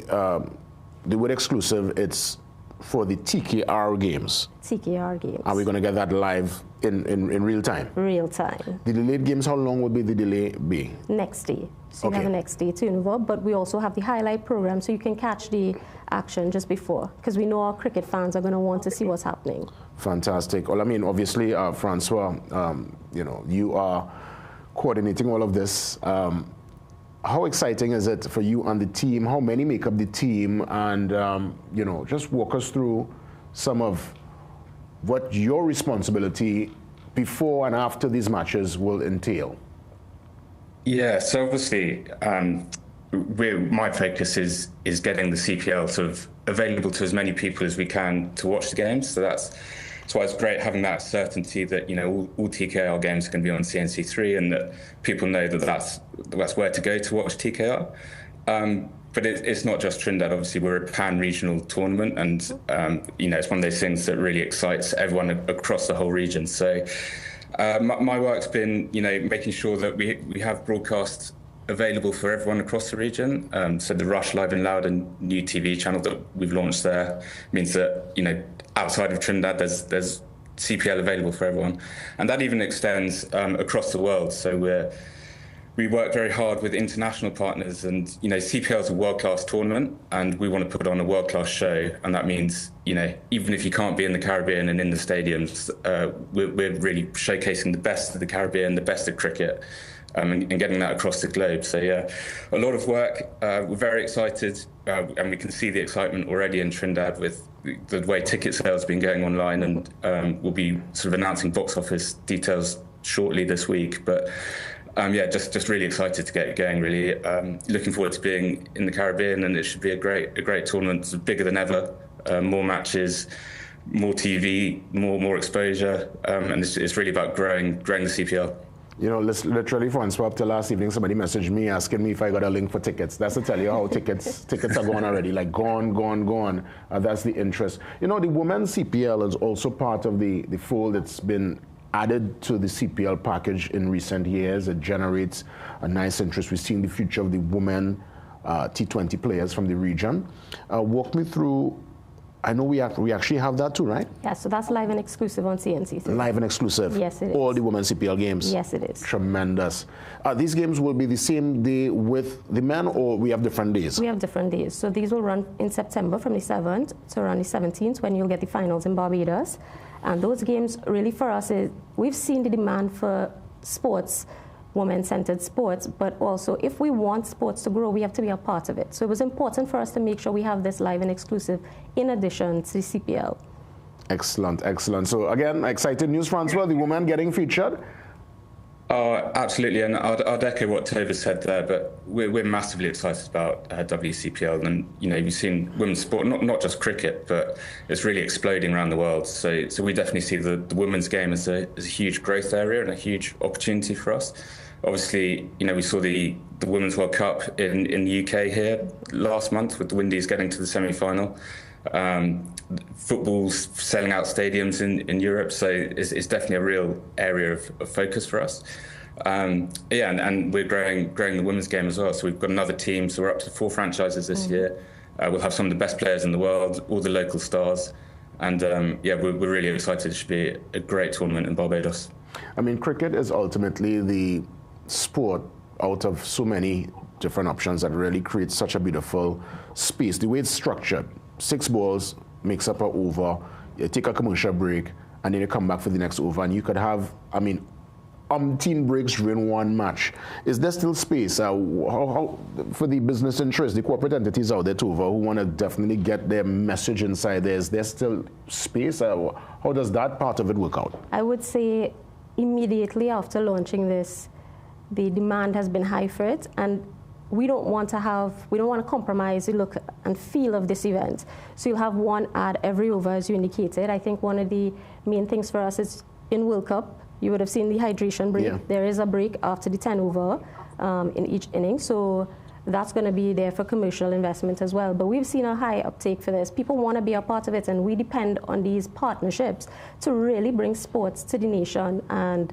word exclusive, it's for the TKR games. TKR games. Are we going to get that live in real time? Real time. The delayed games, how long will the delay be? Next day. So you have the next day to involve, but we also have the highlight program so you can catch the action just before, because we know our cricket fans are going to want to see what's happening. Fantastic. Well, I mean, obviously, Francois, you are coordinating all of this. How exciting is it for you and the team? How many make up the team? And, just walk us through some of what your responsibility before and after these matches will entail. Yeah, so obviously, my focus is getting the CPL sort of available to as many people as we can to watch the games. So that's why it's great having that certainty that all TKR games are going to be on CNC3 and that people know that's where to go to watch TKR. But it's not just Trinidad. Obviously, we're a pan-regional tournament, and it's one of those things that really excites everyone across the whole region. So my work's been making sure that we have broadcasts available for everyone across the region. So the Rush Live and Loud and new TV channel that we've launched there means that outside of Trinidad there's CPL available for everyone, and that even extends across the world. So we work very hard with international partners, and CPL is a world-class tournament, and we want to put on a world-class show, and that means even if you can't be in the Caribbean and in the stadiums, we're really showcasing the best of the Caribbean, the best of cricket, and getting that across the globe. So yeah, a lot of work. We're very excited, and we can see the excitement already in Trinidad with the way ticket sales have been going online, and we'll be sort of announcing box office details shortly this week. But just really excited to get it going. Really looking forward to being in the Caribbean, and it should be a great tournament. It's bigger than ever, more matches, more TV, more exposure, and it's really about growing the CPL. Literally, Francois, up till last evening, somebody messaged me asking me if I got a link for tickets. That's to tell you how tickets are gone already, like gone. That's the interest. The women's CPL is also part of the fold. It's been added to the CPL package in recent years. It generates a nice interest. We've seen the future of the women T20 players from the region. Walk me through. I know we actually have that too, right? Yeah, so that's live and exclusive on CNC3. Live and exclusive? Yes, it is. All the women's CPL games? Yes, it is. Tremendous. These games will be the same day with the men, or we have different days? We have different days. So these will run in September from the 7th to around the 17th, when you'll get the finals in Barbados. And those games, really for us, we've seen the demand for sports, women-centered sports, but also if we want sports to grow, we have to be a part of it. So it was important for us to make sure we have this live and exclusive in addition to the CPL. Excellent. So again, exciting news, Francois, the women getting featured. Absolutely, and I'd echo what Tova said there, but we're massively excited about WCPL, and you've seen women's sport, not just cricket, but it's really exploding around the world. So we definitely see the women's game as a huge growth area and a huge opportunity for us. Obviously, we saw the Women's World Cup in the UK here last month with the Windies getting to the semi-final. Football's selling out stadiums in Europe, so it's definitely a real area of focus for us. And we're growing the women's game as well. So we've got another team, so we're up to 4 franchises this year. We'll have some of the best players in the world, all the local stars, and we're really excited. It should be a great tournament in Barbados. I mean, cricket is ultimately the sport out of so many different options that really creates such a beautiful space. The way it's structured, 6 balls makes up an over, you take a commercial break, and then you come back for the next over, and you could have, umpteen breaks during one match. Is there still space how for the business interests, the corporate entities out there too, who want to definitely get their message inside there? Is there still space? How does that part of it work out? I would say immediately after launching this, the demand has been high for it, and we don't want to compromise the look and feel of this event. So you'll have one ad every over, as you indicated. I think one of the main things for us is in World Cup, you would have seen the hydration break. Yeah. There is a break after the 10 over in each inning. So that's going to be there for commercial investment as well. But we've seen a high uptake for this. People want to be a part of it, and we depend on these partnerships to really bring sports to the nation. And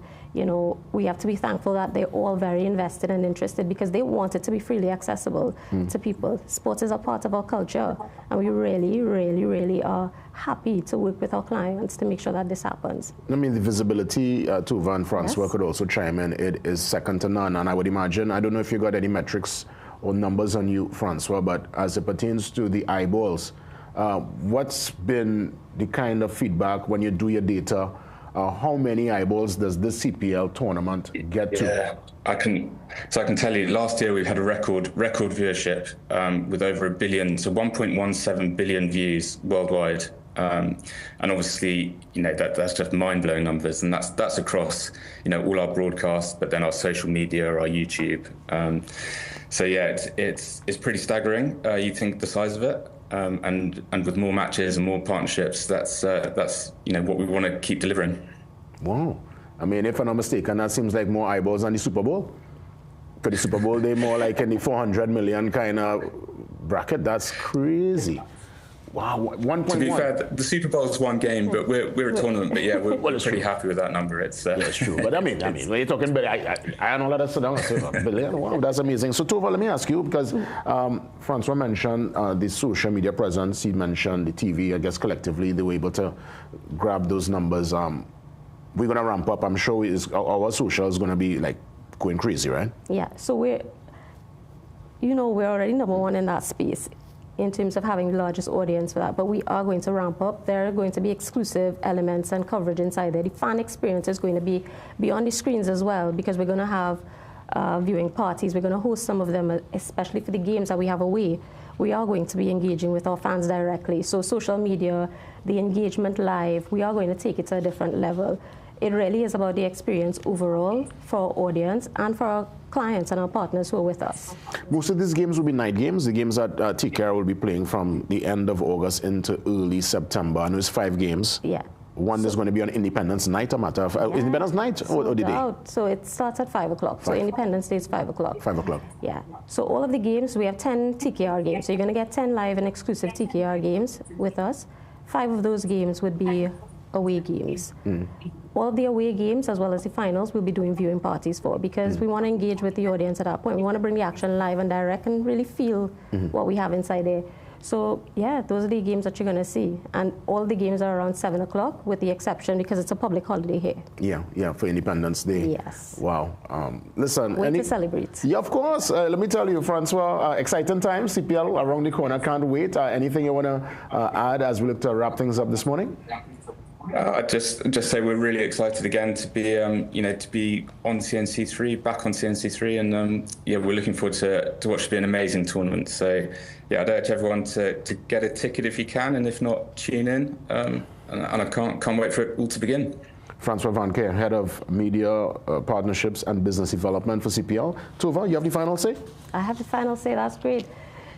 we have to be thankful that they're all very invested and interested, because they want it to be freely accessible to people. Sports is a part of our culture, and we really, really, really are happy to work with our clients to make sure that this happens. I mean, the visibility, Tuva and Francois could also chime in. It is second to none, and I would imagine, I don't know if you got any metrics or numbers on you, Francois, but as it pertains to the eyeballs, what's been the kind of feedback when you do your data? How many eyeballs does this CPL tournament get to? Yeah, I can tell you, last year we've had a record viewership with over 1 billion, so 1.17 billion views worldwide. And obviously, that's just mind-blowing numbers, and that's across, all our broadcasts, but then our social media, our YouTube. So yeah, it's pretty staggering. You think the size of it. And with more matches and more partnerships, that's what we want to keep delivering. Wow. I mean, if I'm not mistaken, that seems like more eyeballs than the Super Bowl. For the Super Bowl, they're more like in the 400 million kind of bracket. That's crazy. Wow, 1.1. To be fair, the Super Bowl is one game, but we're a tournament. But yeah, we're pretty happy with that number. It's true. But I mean, when you're talking billion, I don't know that sit down and say billion. Wow, that's amazing. So Tova, let me ask you, because Francois mentioned the social media presence. He mentioned the TV. I guess collectively they were able to grab those numbers. We're gonna ramp up. I'm sure our social is gonna be like going crazy, right? Yeah. So we're already number one in that space in terms of having the largest audience for that, but we are going to ramp up. There are going to be exclusive elements and coverage inside there. The fan experience is going to be beyond the screens as well, because we're going to have viewing parties. We're going to host some of them, especially for the games that we have away. We are going to be engaging with our fans directly. So social media, the engagement live, we are going to take it to a different level. It really is about the experience overall for our audience and for our clients and our partners who are with us. Most of these games will be night games. The games that TKR will be playing from the end of August into early September. And there's 5 games. Yeah. One is going to be on Independence Night, a matter of Independence Night or the day? So it starts at 5 o'clock. So Independence Day is 5 o'clock. 5 o'clock. Yeah. So all of the games, we have 10 TKR games. So you're going to get 10 live and exclusive TKR games with us. 5 of those games would be away games. All of the away games, as well as the finals, we'll be doing viewing parties for, because we want to engage with the audience at that point. We want to bring the action live and direct and really feel what we have inside there. So yeah, those are the games that you're going to see. And all the games are around 7 o'clock, with the exception because it's a public holiday here. Yeah, for Independence Day. Yes. Wow. Listen. Wait to celebrate. Yeah, of course. Let me tell you, Francois, exciting time, CPL around the corner. Can't wait. Anything you want to add as we look to wrap things up this morning? I'd just say we're really excited again to be to be on CNC3, back on CNC3, and we're looking forward to what should be an amazing tournament. So yeah, I'd urge everyone to get a ticket if you can, and if not, tune in. And I can't wait for it all to begin. Francois Van Keer, Head of Media Partnerships and Business Development for CPL. Tova, you have the final say? I have the final say. That's great.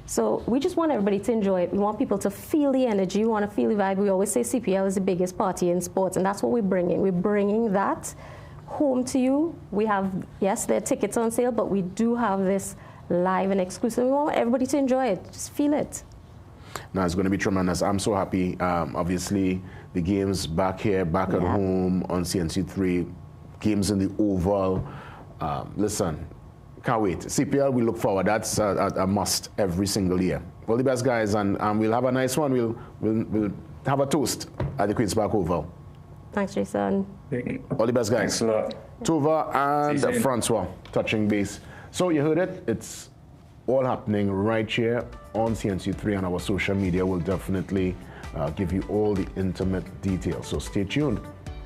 So we just want everybody to enjoy it. We want people to feel the energy. We want to feel the vibe. We always say CPL is the biggest party in sports, and that's what we're bringing. We're bringing that home to you. We have, yes, there are tickets on sale, but we do have this live and exclusive. We want everybody to enjoy it. Just feel it. Now, it's going to be tremendous. I'm so happy. Obviously, the games back here, back at home on CNC3, games in the Oval. Listen, can't wait. CPL, we look forward. That's a must every single year. All the best, guys, and we'll have a nice one. We'll have a toast at the Queen's Park Oval. Thanks, Jason. All the best, guys. Thanks a lot. Tova and Francois touching base. So you heard it. It's all happening right here on CNC3, and our social media will definitely give you all the intimate details. So stay tuned.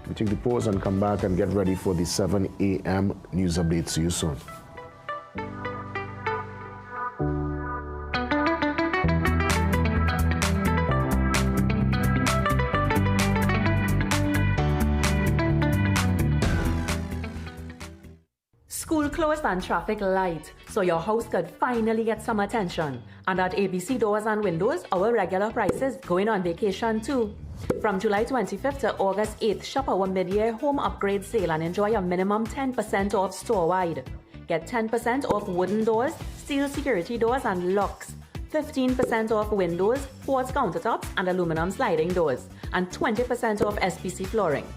We take the pause and come back and get ready for the 7 a.m. news update. See you soon. School closed and traffic light, so your house could finally get some attention. And at ABC Doors and Windows, our regular prices going on vacation too. From July 25th to August 8th, shop our mid-year home upgrade sale and enjoy a minimum 10% off store-wide. Get 10% off wooden doors, steel security doors and locks, 15% off windows, quartz countertops and aluminum sliding doors, and 20% off SPC flooring.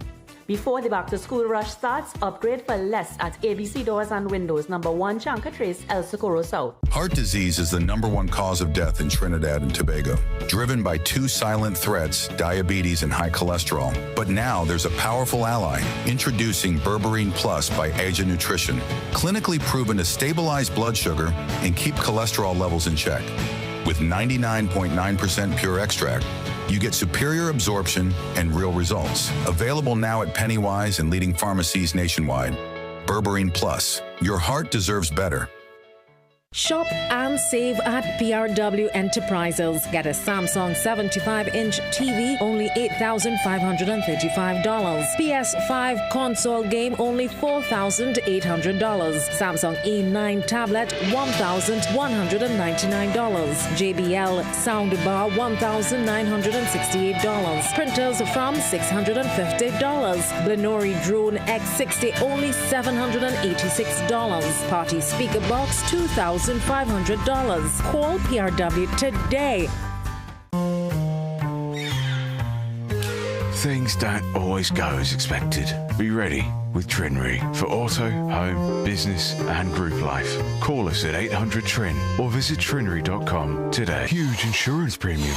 Before the back-to-school rush starts, upgrade for less at ABC Doors and Windows, number 1 Chanca Trace, El Socorro South. Heart disease is the #1 cause of death in Trinidad and Tobago, driven by 2 silent threats, diabetes and high cholesterol. But now there's a powerful ally, introducing Berberine Plus by Asia Nutrition, clinically proven to stabilize blood sugar and keep cholesterol levels in check. With 99.9% pure extract, you get superior absorption and real results. Available now at Pennywise and leading pharmacies nationwide. Berberine Plus. Your heart deserves better. Shop and save at PRW Enterprises. Get a Samsung 75-inch TV, only $8,535. PS5 console game, only $4,800. Samsung E9 tablet, $1,199. JBL soundbar, $1,968. Printers from $650. Blenori Drone X60, only $786. Party speaker box, $2,500. Call PRW today. Things don't always go as expected. Be ready with Trinry for auto, home, business and group life. Call us at 800-TRIN or visit trinry.com today. Huge insurance premium.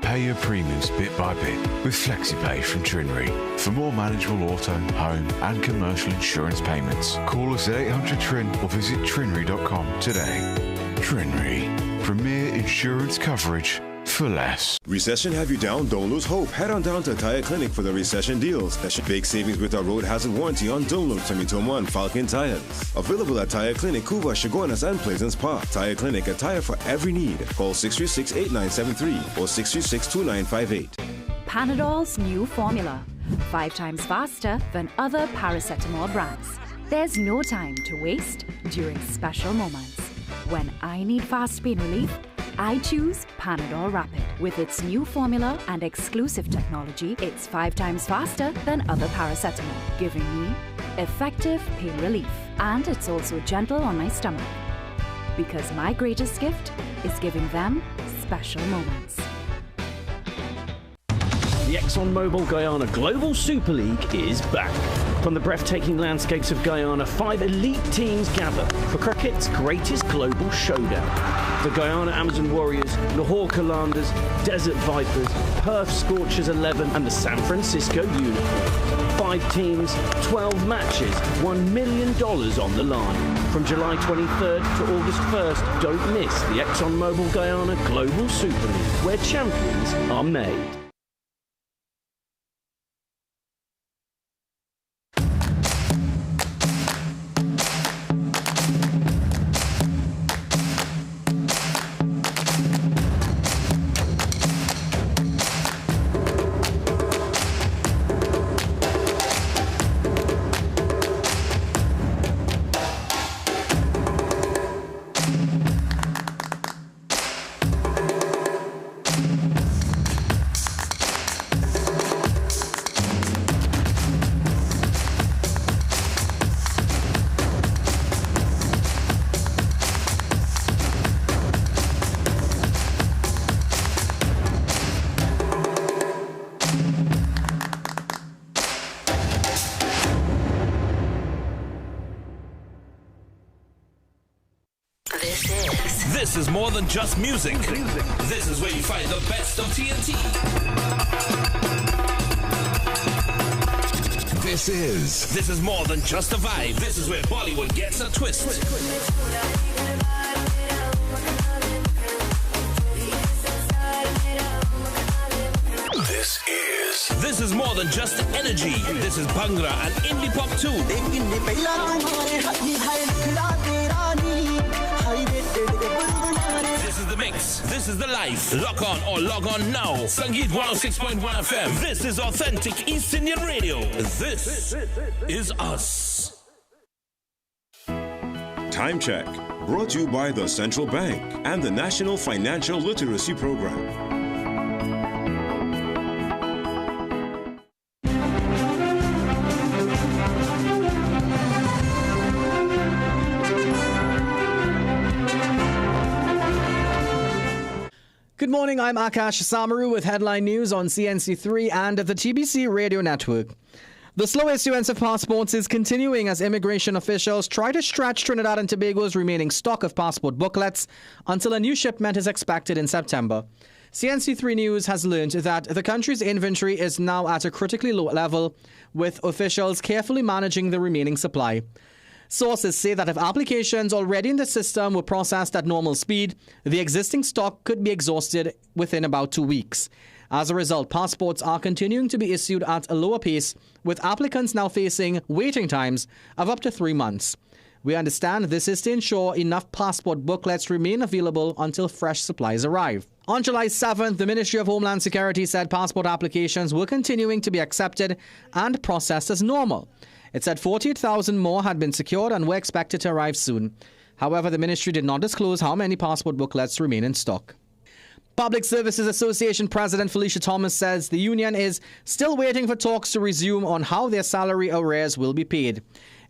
Pay your premiums bit by bit with FlexiPay from Trinry. For more manageable auto, home and commercial insurance payments, call us at 800-TRIN or visit trinry.com today. Trinry, premier insurance coverage for less. Recession have you down? Don't lose hope. Head on down to Tire Clinic for the recession deals. Big savings with our road hazard warranty on Donald, Tomitoma, and Falcon tires. Available at Tire Clinic, Cuba, Chaguanas, and Pleasant Park. Tire Clinic, a tire for every need. Call 636-8973 or 636-2958. Panadol's new formula. 5 times faster than other paracetamol brands. There's no time to waste during special moments. When I need fast pain relief, I choose Panadol Rapid. With its new formula and exclusive technology, it's 5 times faster than other paracetamol, giving me effective pain relief. And it's also gentle on my stomach. Because my greatest gift is giving them special moments. The ExxonMobil Guyana Global Super League is back. From the breathtaking landscapes of Guyana, 5 elite teams gather for cricket's greatest global showdown. The Guyana Amazon Warriors, Lahore Qalandars, Desert Vipers, Perth Scorchers 11 and the San Francisco Unicorns. 5 teams, 12 matches, $1 million on the line. From July 23rd to August 1st, don't miss the ExxonMobil Guyana Global Super League, where champions are made. This is more than just music. This is where you find the best of TNT. This is more than just a vibe. This is where Bollywood gets a twist. This is more than just energy. This is Bhangra and indie pop too. This is the mix. This is the life. Lock on or log on now. Sangeet 106.1 FM. This is authentic East Indian radio. This is us. Time check. Brought to you by the Central Bank and the National Financial Literacy Program. Good morning, I'm Akash Samaru with headline news on CNC3 and the TBC radio network. The slow issuance of passports is continuing as immigration officials try to stretch Trinidad and Tobago's remaining stock of passport booklets until a new shipment is expected in September. CNC3 News has learned that the country's inventory is now at a critically low level, with officials carefully managing the remaining supply. Sources say that if applications already in the system were processed at normal speed, the existing stock could be exhausted within about 2 weeks. As a result, passports are continuing to be issued at a lower pace, with applicants now facing waiting times of up to 3 months. We understand this is to ensure enough passport booklets remain available until fresh supplies arrive. On July 7th, the Ministry of Homeland Security said passport applications were continuing to be accepted and processed as normal. It said 48,000 more had been secured and were expected to arrive soon. However, the ministry did not disclose how many passport booklets remain in stock. Public Services Association President Felicia Thomas says the union is still waiting for talks to resume on how their salary arrears will be paid.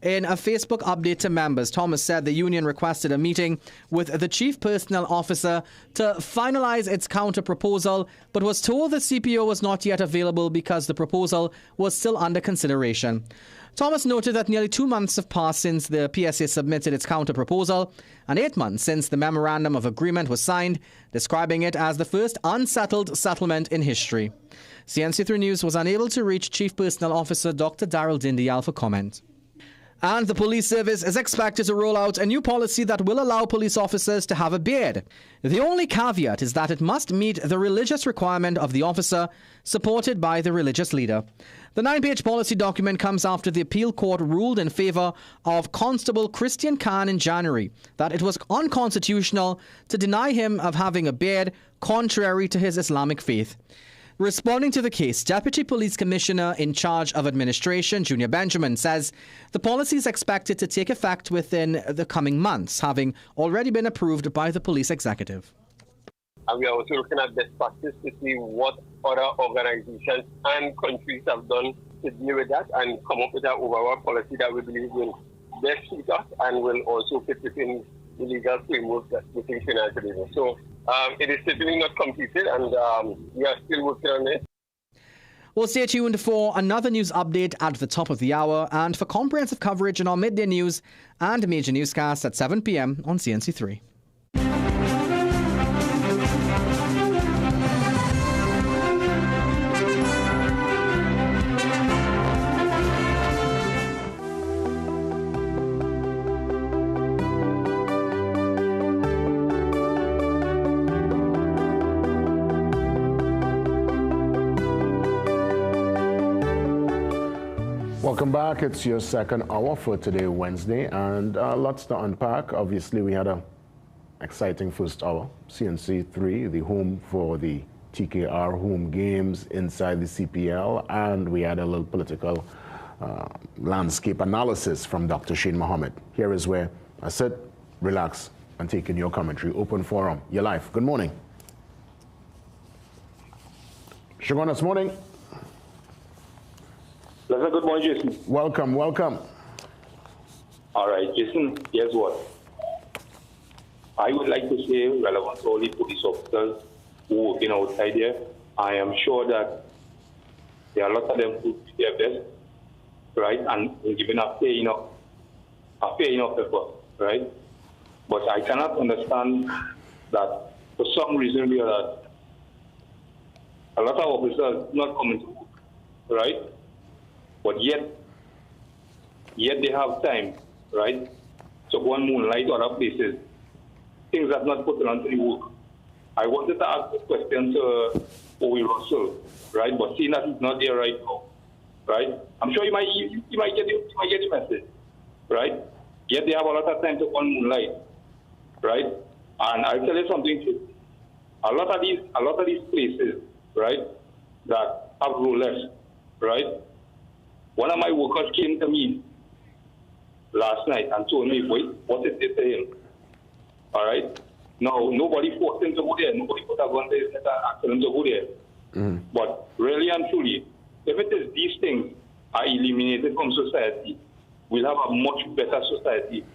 In a Facebook update to members, Thomas said the union requested a meeting with the Chief Personnel Officer to finalize its counter-proposal, but was told the CPO was not yet available because the proposal was still under consideration. Thomas noted that nearly 2 months have passed since the PSA submitted its counter-proposal and 8 months since the Memorandum of Agreement was signed, describing it as the first unsettled settlement in history. CNC3 News was unable to reach Chief Personnel Officer Dr. Daryl Dindial for comment. And the police service is expected to roll out a new policy that will allow police officers to have a beard. The only caveat is that it must meet the religious requirement of the officer, supported by the religious leader. The 9-page policy document comes after the appeal court ruled in favor of Constable Christian Khan in January that it was unconstitutional to deny him of having a beard contrary to his Islamic faith. Responding to the case, Deputy Police Commissioner in charge of administration, Junior Benjamin, says the policy is expected to take effect within the coming months, having already been approved by the police executive. And we are also looking at best practice to see what other organizations and countries have done to deal with that and come up with an overall policy that we believe will best suit us and will also fit within the legal framework that we think Trinidad and Tobago. So it is certainly not completed, and we are still working on it. Well, stay tuned for another news update at the top of the hour and for comprehensive coverage in our midday news and major newscasts at 7 p.m. on CNC3. Welcome back. It's your second hour for today, Wednesday, and lots to unpack. Obviously, we had an exciting first hour. CNC3, the home for the TKR home games inside the CPL, and we had a little political landscape analysis from Dr. Shane Mohammed. Here is where I sit, relax, and take in your commentary. Open forum, your life. Good morning. Shagona, this morning. Pleasant, good morning, Jason. Welcome, welcome. All right, Jason, here's what. I would like to say, relevant to all the police officers who working outside there, I am sure that there are a lot of them who do their best, right, and giving a fair enough effort, right? But I cannot understand that for some reason we are that a lot of officers not coming to work, right? But yet they have time, right? So go on moonlight or other places. Things that not put onto the work. I wanted to ask a question to Owe Russell, right? But seeing that he's not there right now, right? I'm sure you might get the message, right? Yet they have a lot of time to go on moonlight, right? And I'll tell you something. A lot of these places, right, that have rollers, right? One of my workers came to me last night and told me, wait, what is it to him? All right? Now, nobody forced him to go there. Nobody put a gun there and asked him to go there. But really and truly, if it is these things are eliminated from society, we'll have a much better society,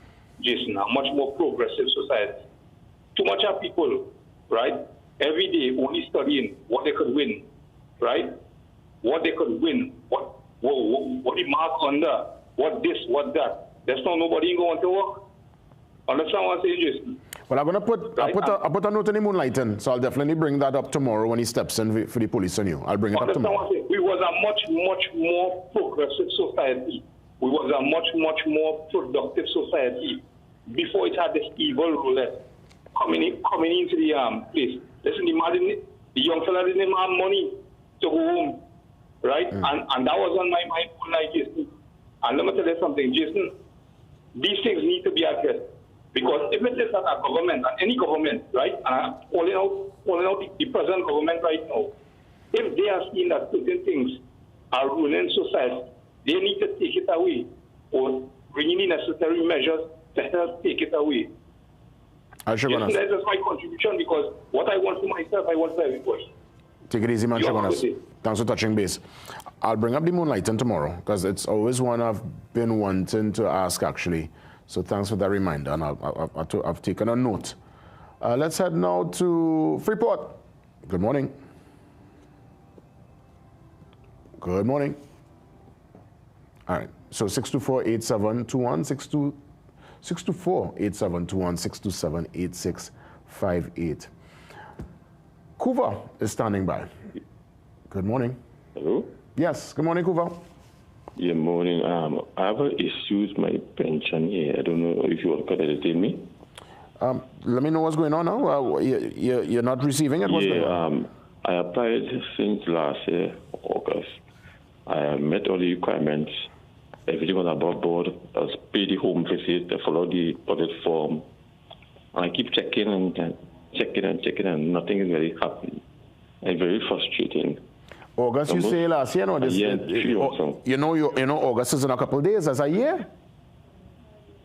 Jason, a much more progressive society. Too much of people, right, every day only studying what they could win, right? What they could win, what the mark under, what this, what that. There's nobody going to work. Understand what I'm saying, Jason? Well, I'm gonna put I put a note in the moonlighting, so I'll definitely bring that up tomorrow when he steps in for the police on you. I'll bring it up tomorrow. We was a much more progressive society. We was a much more productive society before it had this evil roulette coming into the place. Listen, imagine the young fella didn't have money to go home, right? And that was on my mind all night, Jason. And let me tell you something, Jason. These things need to be addressed. Because if it is not a government, any government, right, calling out the present government right now, if they are seeing that certain things are ruining society, they need to take it away or bring in the necessary measures to help take it away. Yes, that is my contribution, because what I want for myself, I want for everybody. Take it easy, man. Thanks for touching base. I'll bring up the moonlighting tomorrow, because it's always one I've been wanting to ask, actually. So thanks for that reminder, and I've taken a note. Let's head now to Freeport. Good morning. Good morning. All right, so 624-8721, 624-8721, 627-8658. Kuva is standing by. Good morning. Hello? Yes, good morning, Kuva. Good morning. I have an issue with my pension here. I don't know if you want to entertain me. Let me know what's going on now. You're not receiving it? What's going on? I applied since last year, August. I met all the requirements. Everything was above board. I was paid the home visit. I followed the audit form. And I keep checking and nothing is really happening. It's very frustrating. August, you say last year, no? You know, August is in a couple of days. That's a year?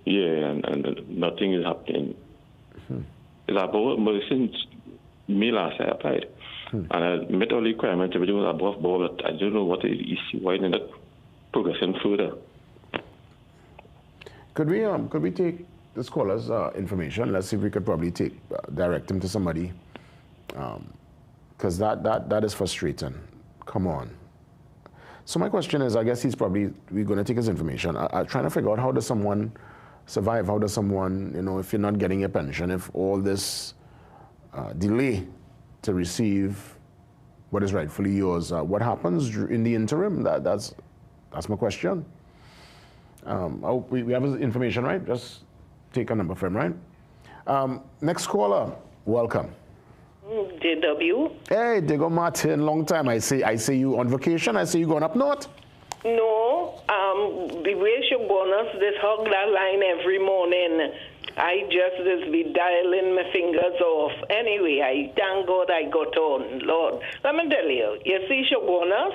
Yeah, and nothing is happening. It's about, but since May last year I applied. And I met all the requirements, everything was above board, but I don't know what is the issue. Why they're not progressing further? Could we take this caller's information? Let's see if we could probably direct him to somebody. Because that is frustrating. Come on. So my question is, I guess we're going to take his information. I'm trying to figure out, how does someone survive? How does someone, if you're not getting your pension, if all this delay to receive what is rightfully yours, what happens in the interim? That's my question. We have his information, right? Just take a number from him, right? Next caller, welcome. JW. Hey, Diego Martin, long time. I see you on vacation. I see you going up north. No, the way she bonus, this hug that line every morning. I just be dialing my fingers off. Anyway, I thank God I got on. Lord, let me tell you, see Shogunas,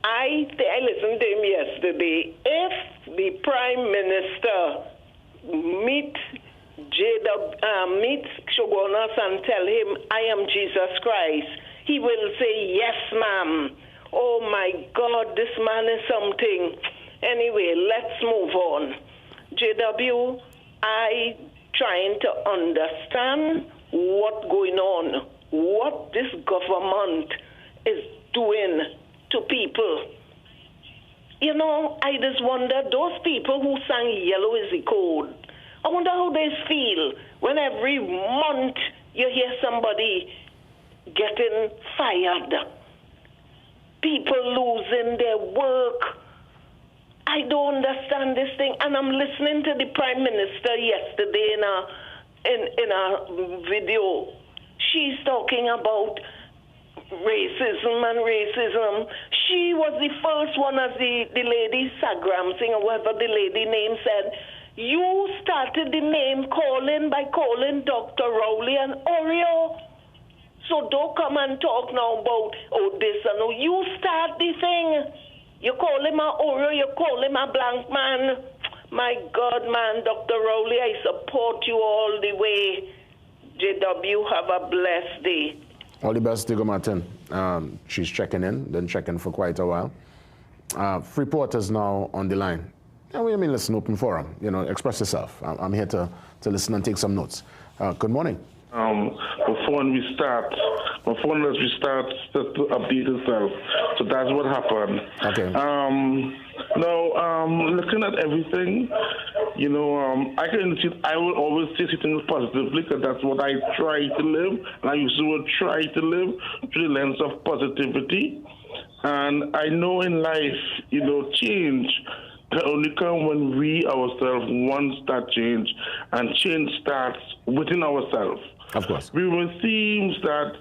I listened to him yesterday. If the Prime Minister meet Shogunas and tell him, I am Jesus Christ, he will say, yes, ma'am. Oh, my God, this man is something. Anyway, let's move on. JW, I trying to understand what's going on, what this government is doing to people. I just wonder, those people who sang Yellow is the Code, I wonder how they feel when every month you hear somebody getting fired, people losing their work. I don't understand this thing. And I'm listening to the Prime Minister yesterday in a video. She's talking about racism. She was the first one, as the lady Sagram Singh, or whatever the lady name said. You started the name calling by calling Dr. Rowley and Oreo. So don't come and talk now about, oh, this and oh. You start the thing. You call him a Oreo, you call him a blank man. My God, man, Dr. Rowley, I support you all the way. JW, have a blessed day. All the best, Diego Martin. She's checking in, been checking for quite a while. Freeport is now on the line. And we mean, listen, open forum, express yourself. I'm here to listen and take some notes. Good morning. Before we start, just to update itself. So that's what happened. Okay. Looking at everything, I will always say things positively because that's what I try to live. And I used to try to live through the lens of positivity. And I know in life, change can only come when we ourselves want that change, and change starts within ourselves. Of course. We will seem that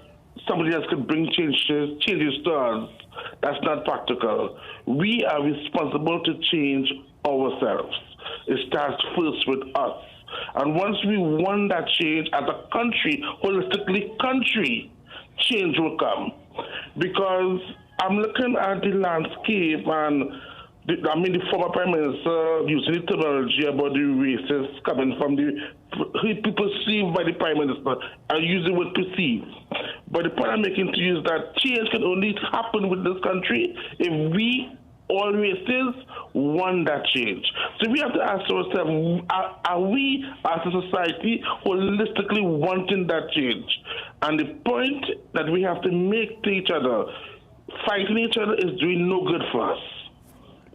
somebody else could bring changes to us. That's not practical. We are responsible to change ourselves. It starts first with us. And once we want that change as a country, holistically change will come. Because I'm looking at the landscape and the former Prime Minister using the terminology about the racists coming from people perceived by the Prime Minister. I use the word perceive. But the point I'm making to you is that change can only happen with this country if we, all races, want that change. So we have to ask ourselves, are we as a society holistically wanting that change? And the point that we have to make to each other, fighting each other is doing no good for us.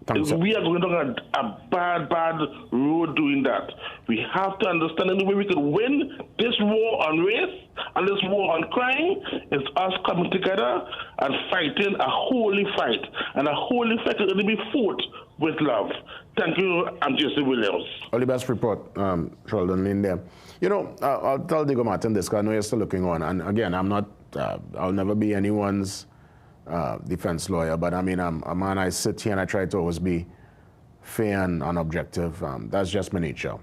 We are going down a bad road doing that. We have to understand the only way we could win this war on race and this war on crime is us coming together and fighting a holy fight. And a holy fight can only be fought with love. Thank you. I'm Jesse Williams. All the best report, Sheldon Lynn there. I'll tell Diego Martin this because I know you're still looking on. And again, I'm not, I'll never be anyone's defense lawyer, but I mean, I'm a man. I sit here and I try to always be fair and objective. That's just my nature.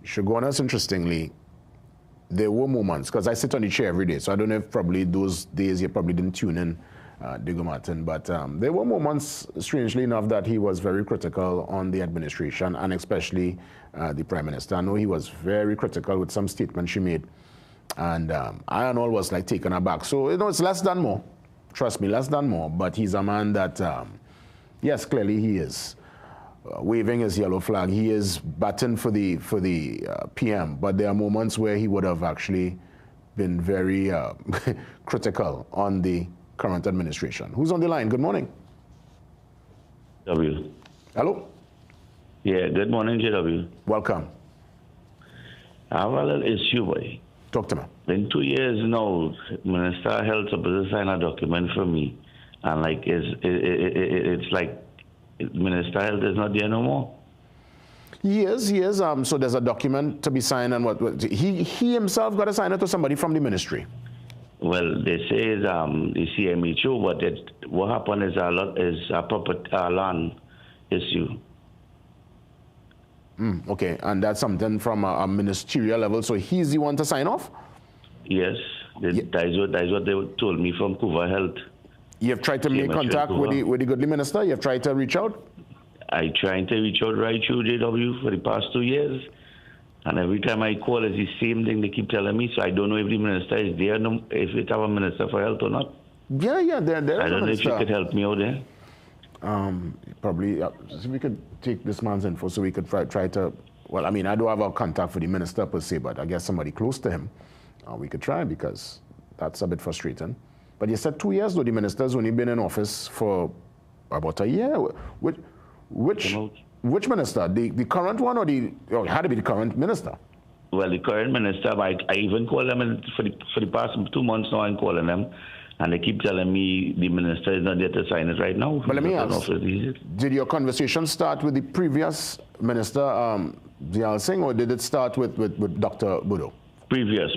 Shogunas, interestingly, there were moments, because I sit on the chair every day, so I don't know if probably those days you probably didn't tune in, Diego Martin, but there were moments, strangely enough, that he was very critical on the administration and especially the Prime Minister. I know he was very critical with some statements she made, and I and all was like taken aback. So, it's less than more. Trust me, less than more, but he's a man that, yes, clearly he is waving his yellow flag. He is batting for the PM, but there are moments where he would have actually been very critical on the current administration. Who's on the line? Good morning. W. Hello? Yeah, good morning, JW. Welcome. I have a little issue, boy. Talk to me. In 2 years now, Minister of Health supposed to sign a document for me. And it's like Minister of Health is not there no more. He is. So there's a document to be signed, and what he himself got to sign it to somebody from the ministry. Well, they say it's the CME2, but what happened is a proper land issue. Okay, and that's something from a ministerial level, so he's the one to sign off? Yes, that is what they told me from Cuba Health. You have tried to make contact with the goodly minister? You have tried to reach out? I tried to reach out right through JW for the past 2 years, and every time I call, it's the same thing they keep telling me, so I don't know if the minister is there, if it's our minister for health or not. Yeah, there is a minister. I don't know if you could help me out there. Probably, so we could take this man's info so we could try to, well, I mean, I don't have a contact for the minister per se, but I guess somebody close to him, we could try, because that's a bit frustrating. But you said 2 years, though, the minister's only been in office for about a year. Which minister? The current one, or it had to be the current minister? Well, the current minister, I even call them for the past 2 months now. I'm calling them, and they keep telling me the minister is not there to sign it right now. But let me ask: did your conversation start with the previous minister, Diyal Singh, or did it start with Dr. Budo? Previous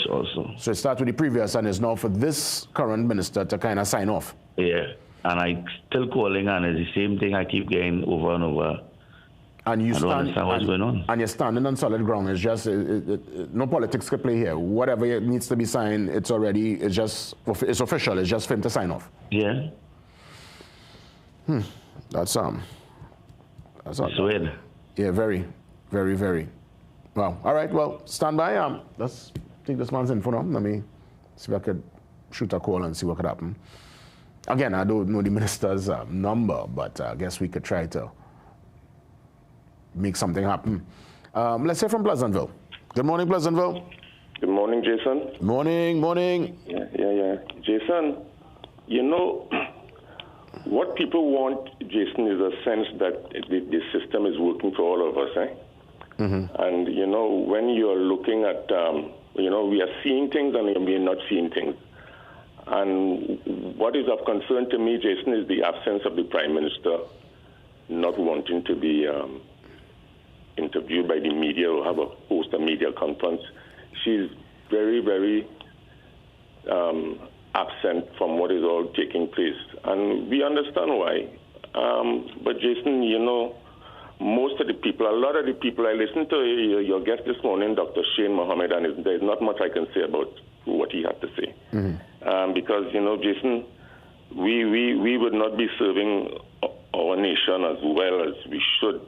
also. So it starts with the previous, and it's now for this current minister to kind of sign off. Yeah, and I still calling, and it's the same thing I keep getting over and over. And you I don't understand what's going on. And you're standing on solid ground. It's just no politics could play here. Whatever needs to be signed, it's official. It's just for him to sign off. Yeah. That's weird. Yeah, very, very, very. Wow. All right. Well, stand by. Let's take this man's info now. Let me see if I could shoot a call and see what could happen. Again, I don't know the minister's number, but I guess we could try to make something happen. Let's hear from Pleasantville. Good morning, Pleasantville. Good morning, Jason. Morning. Yeah. Jason, you know, what people want, Jason, is a sense that the system is working for all of us, eh? Mm-hmm. And, you know, when you're looking at, we are seeing things and we are not seeing things. And what is of concern to me, Jason, is the absence of the Prime Minister not wanting to be interviewed by the media or host a media conference. She's very, very absent from what is all taking place. And we understand why. But Jason, you know, most of the people, a lot of the people, I listened to your guest this morning, Dr. Shane Mohammed, and there's not much I can say about what he had to say. Mm-hmm. Because, you know, Jason, we would not be serving our nation as well as we should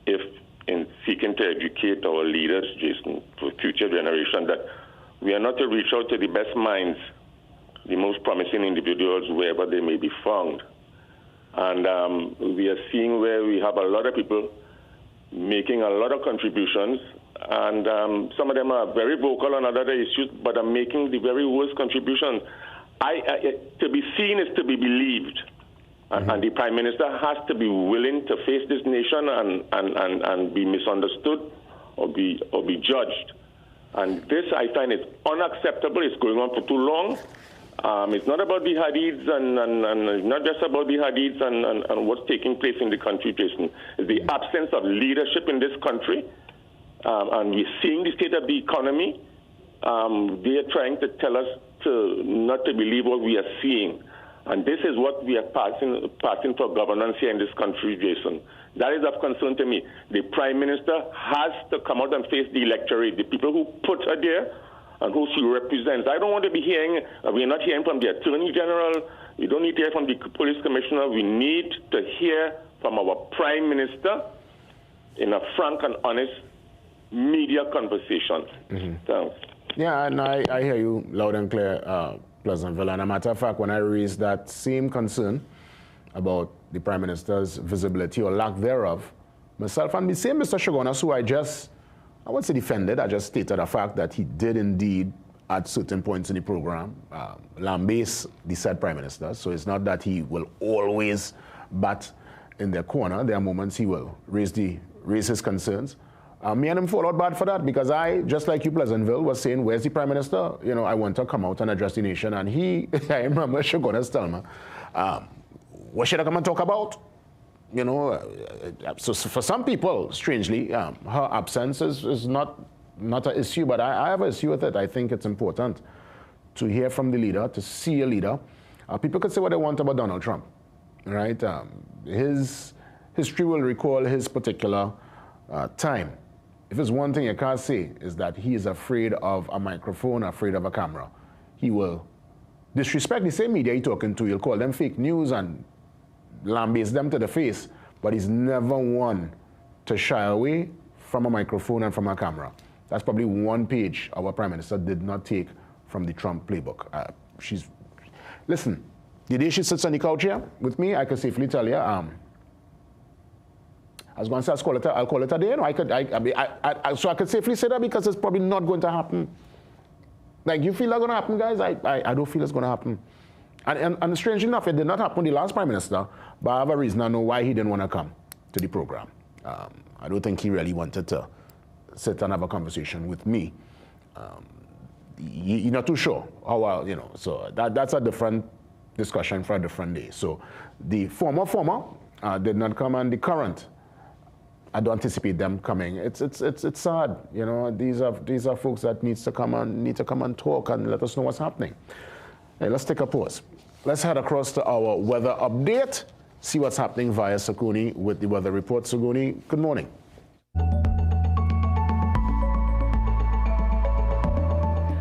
if in seeking to educate our leaders, Jason, for future generation, that we are not to reach out to the best minds, the most promising individuals, wherever they may be found. And we are seeing where we have a lot of people making a lot of contributions, and some of them are very vocal on other issues, but are making the very worst contributions. To be seen is to be believed. Mm-hmm. And the Prime Minister has to be willing to face this nation and be misunderstood or be judged. And this, I find, is unacceptable. It's going on for too long. It's not about the Hadids and not just about the Hadids and what's taking place in the country, Jason. It's the absence of leadership in this country. And we're seeing the state of the economy. They are trying to tell us not to believe what we are seeing. And this is what we are passing for governance here in this country, Jason. That is of concern to me. The Prime Minister has to come out and face the electorate, the people who put her there and who she represents. I don't want to be hearing, we're not hearing from the Attorney General, we don't need to hear from the Police Commissioner, we need to hear from our Prime Minister in a frank and honest media conversation. Mm-hmm. Thanks. Yeah, and I hear you loud and clear, Pleasantville. And a matter of fact, when I raised that same concern about the Prime Minister's visibility or lack thereof, myself and the same Mr. Shogunas, who I won't say defended, I just stated the fact that he did indeed, at certain points in the program, lambaste the said Prime Minister. So it's not that he will always bat in their corner. There are moments he will raise his concerns. Me and him fall out bad for that, because I, just like you, Pleasantville, was saying, where's the Prime Minister? You know, I want to come out and address the nation. And I remember Shogunas tell me, what should I come and talk about? You know, so for some people, strangely, her absence is not an issue, but I have an issue with it. I think it's important to hear from the leader, to see a leader. People can say what they want about Donald Trump, right? His history will recall his particular time. If there's one thing you can't say, is that he is afraid of a microphone, afraid of a camera. He will disrespect the same media he's talking to. He'll call them fake news and lambaste them to the face, but he's never one to shy away from a microphone and from a camera. That's probably one page our Prime Minister did not take from the Trump playbook. Listen, the day she sits on the couch here with me, I can safely tell you, I was going to say I'll call it a day. You know, so I could safely say that, because it's probably not going to happen. Like, you feel that's going to happen, guys? I don't feel it's going to happen. And strange enough, it did not happen with the last Prime Minister, but I have a reason I know why he didn't want to come to the program. I don't think he really wanted to sit and have a conversation with me, you're not too sure how well, so that's a different discussion for a different day. So the former did not come, and the current, I don't anticipate them coming. It's sad, These are folks that need to come and talk and let us know what's happening. Hey, let's take a pause. Let's head across to our weather update. See what's happening via Saguni with the weather report. Saguni, good morning.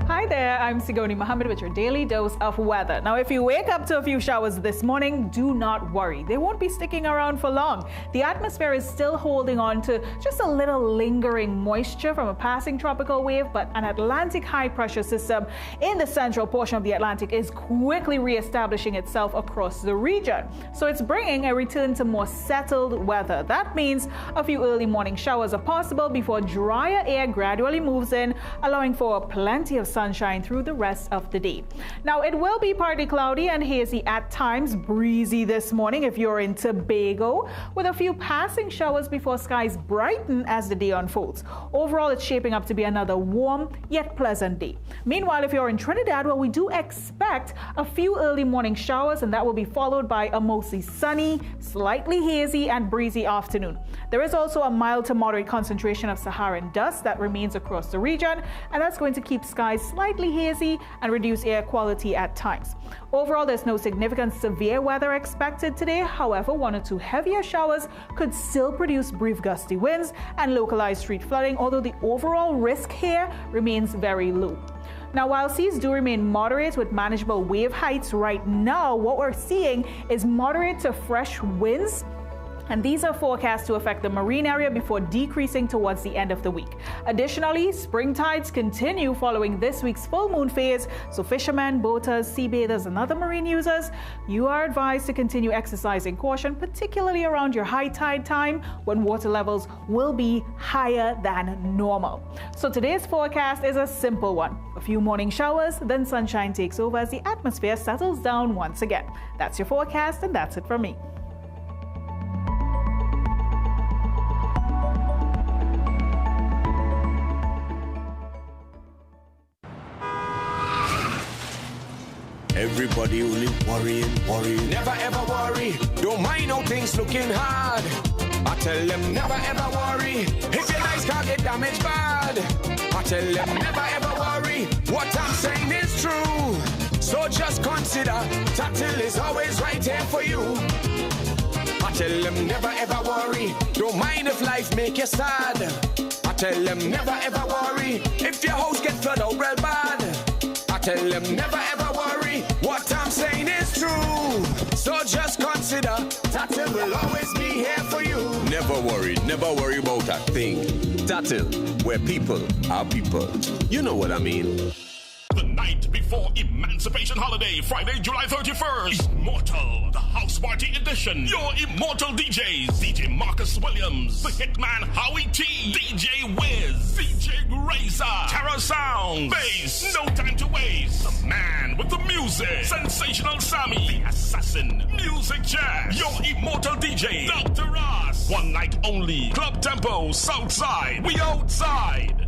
Hi there, I'm Sigoni Mohammed with your daily dose of weather. Now, if you wake up to a few showers this morning, do not worry. They won't be sticking around for long. The atmosphere is still holding on to just a little lingering moisture from a passing tropical wave, but an Atlantic high pressure system in the central portion of the Atlantic is quickly reestablishing itself across the region. So it's bringing a return to more settled weather. That means a few early morning showers are possible before drier air gradually moves in, allowing for plenty of sunshine through the rest of the day. Now, it will be partly cloudy and hazy at times, breezy this morning if you're in Tobago, with a few passing showers before skies brighten as the day unfolds. Overall, it's shaping up to be another warm yet pleasant day. Meanwhile, if you're in Trinidad, well, we do expect a few early morning showers, and that will be followed by a mostly sunny, slightly hazy and breezy afternoon. There is also a mild to moderate concentration of Saharan dust that remains across the region, and that's going to keep skies slightly hazy and reduce air quality at times. Overall, there's no significant severe weather expected today. However, one or two heavier showers could still produce brief gusty winds and localized street flooding, although the overall risk here remains very low. Now, while seas do remain moderate with manageable wave heights right now, what we're seeing is moderate to fresh winds, and these are forecast to affect the marine area before decreasing towards the end of the week. Additionally, spring tides continue following this week's full moon phase, so fishermen, boaters, sea bathers, and other marine users, you are advised to continue exercising caution, particularly around your high tide time when water levels will be higher than normal. So today's forecast is a simple one. A few morning showers, then sunshine takes over as the atmosphere settles down once again. That's your forecast, and that's it from me. Everybody only worrying. Never ever worry. Don't mind how things looking hard. I tell them never ever worry. If your nice car get damaged bad. I tell them never ever worry. What I'm saying is true. So just consider Tatil is always right here for you. I tell them never ever worry. Don't mind if life make you sad. I tell them never ever worry. If your house get flooded out real bad. I tell them never ever worry. What I'm saying is true. So just consider Tatil will always be here for you. Never worry about a thing. Tatil, where people are people. You know what I mean. The night before Emancipation Holiday, Friday, July 31st. Immortal, the House Party Edition. Your Immortal DJs. DJ Marcus Williams, the Hitman Howie T, DJ Wiz, DJ Grazer, Terror Sounds, Bass, No Time to Waste, the man with the music, Sensational Sammy, the Assassin, Music Jazz. Your Immortal DJ, Dr. Ross. One night only. Club Tempo, Southside. We outside.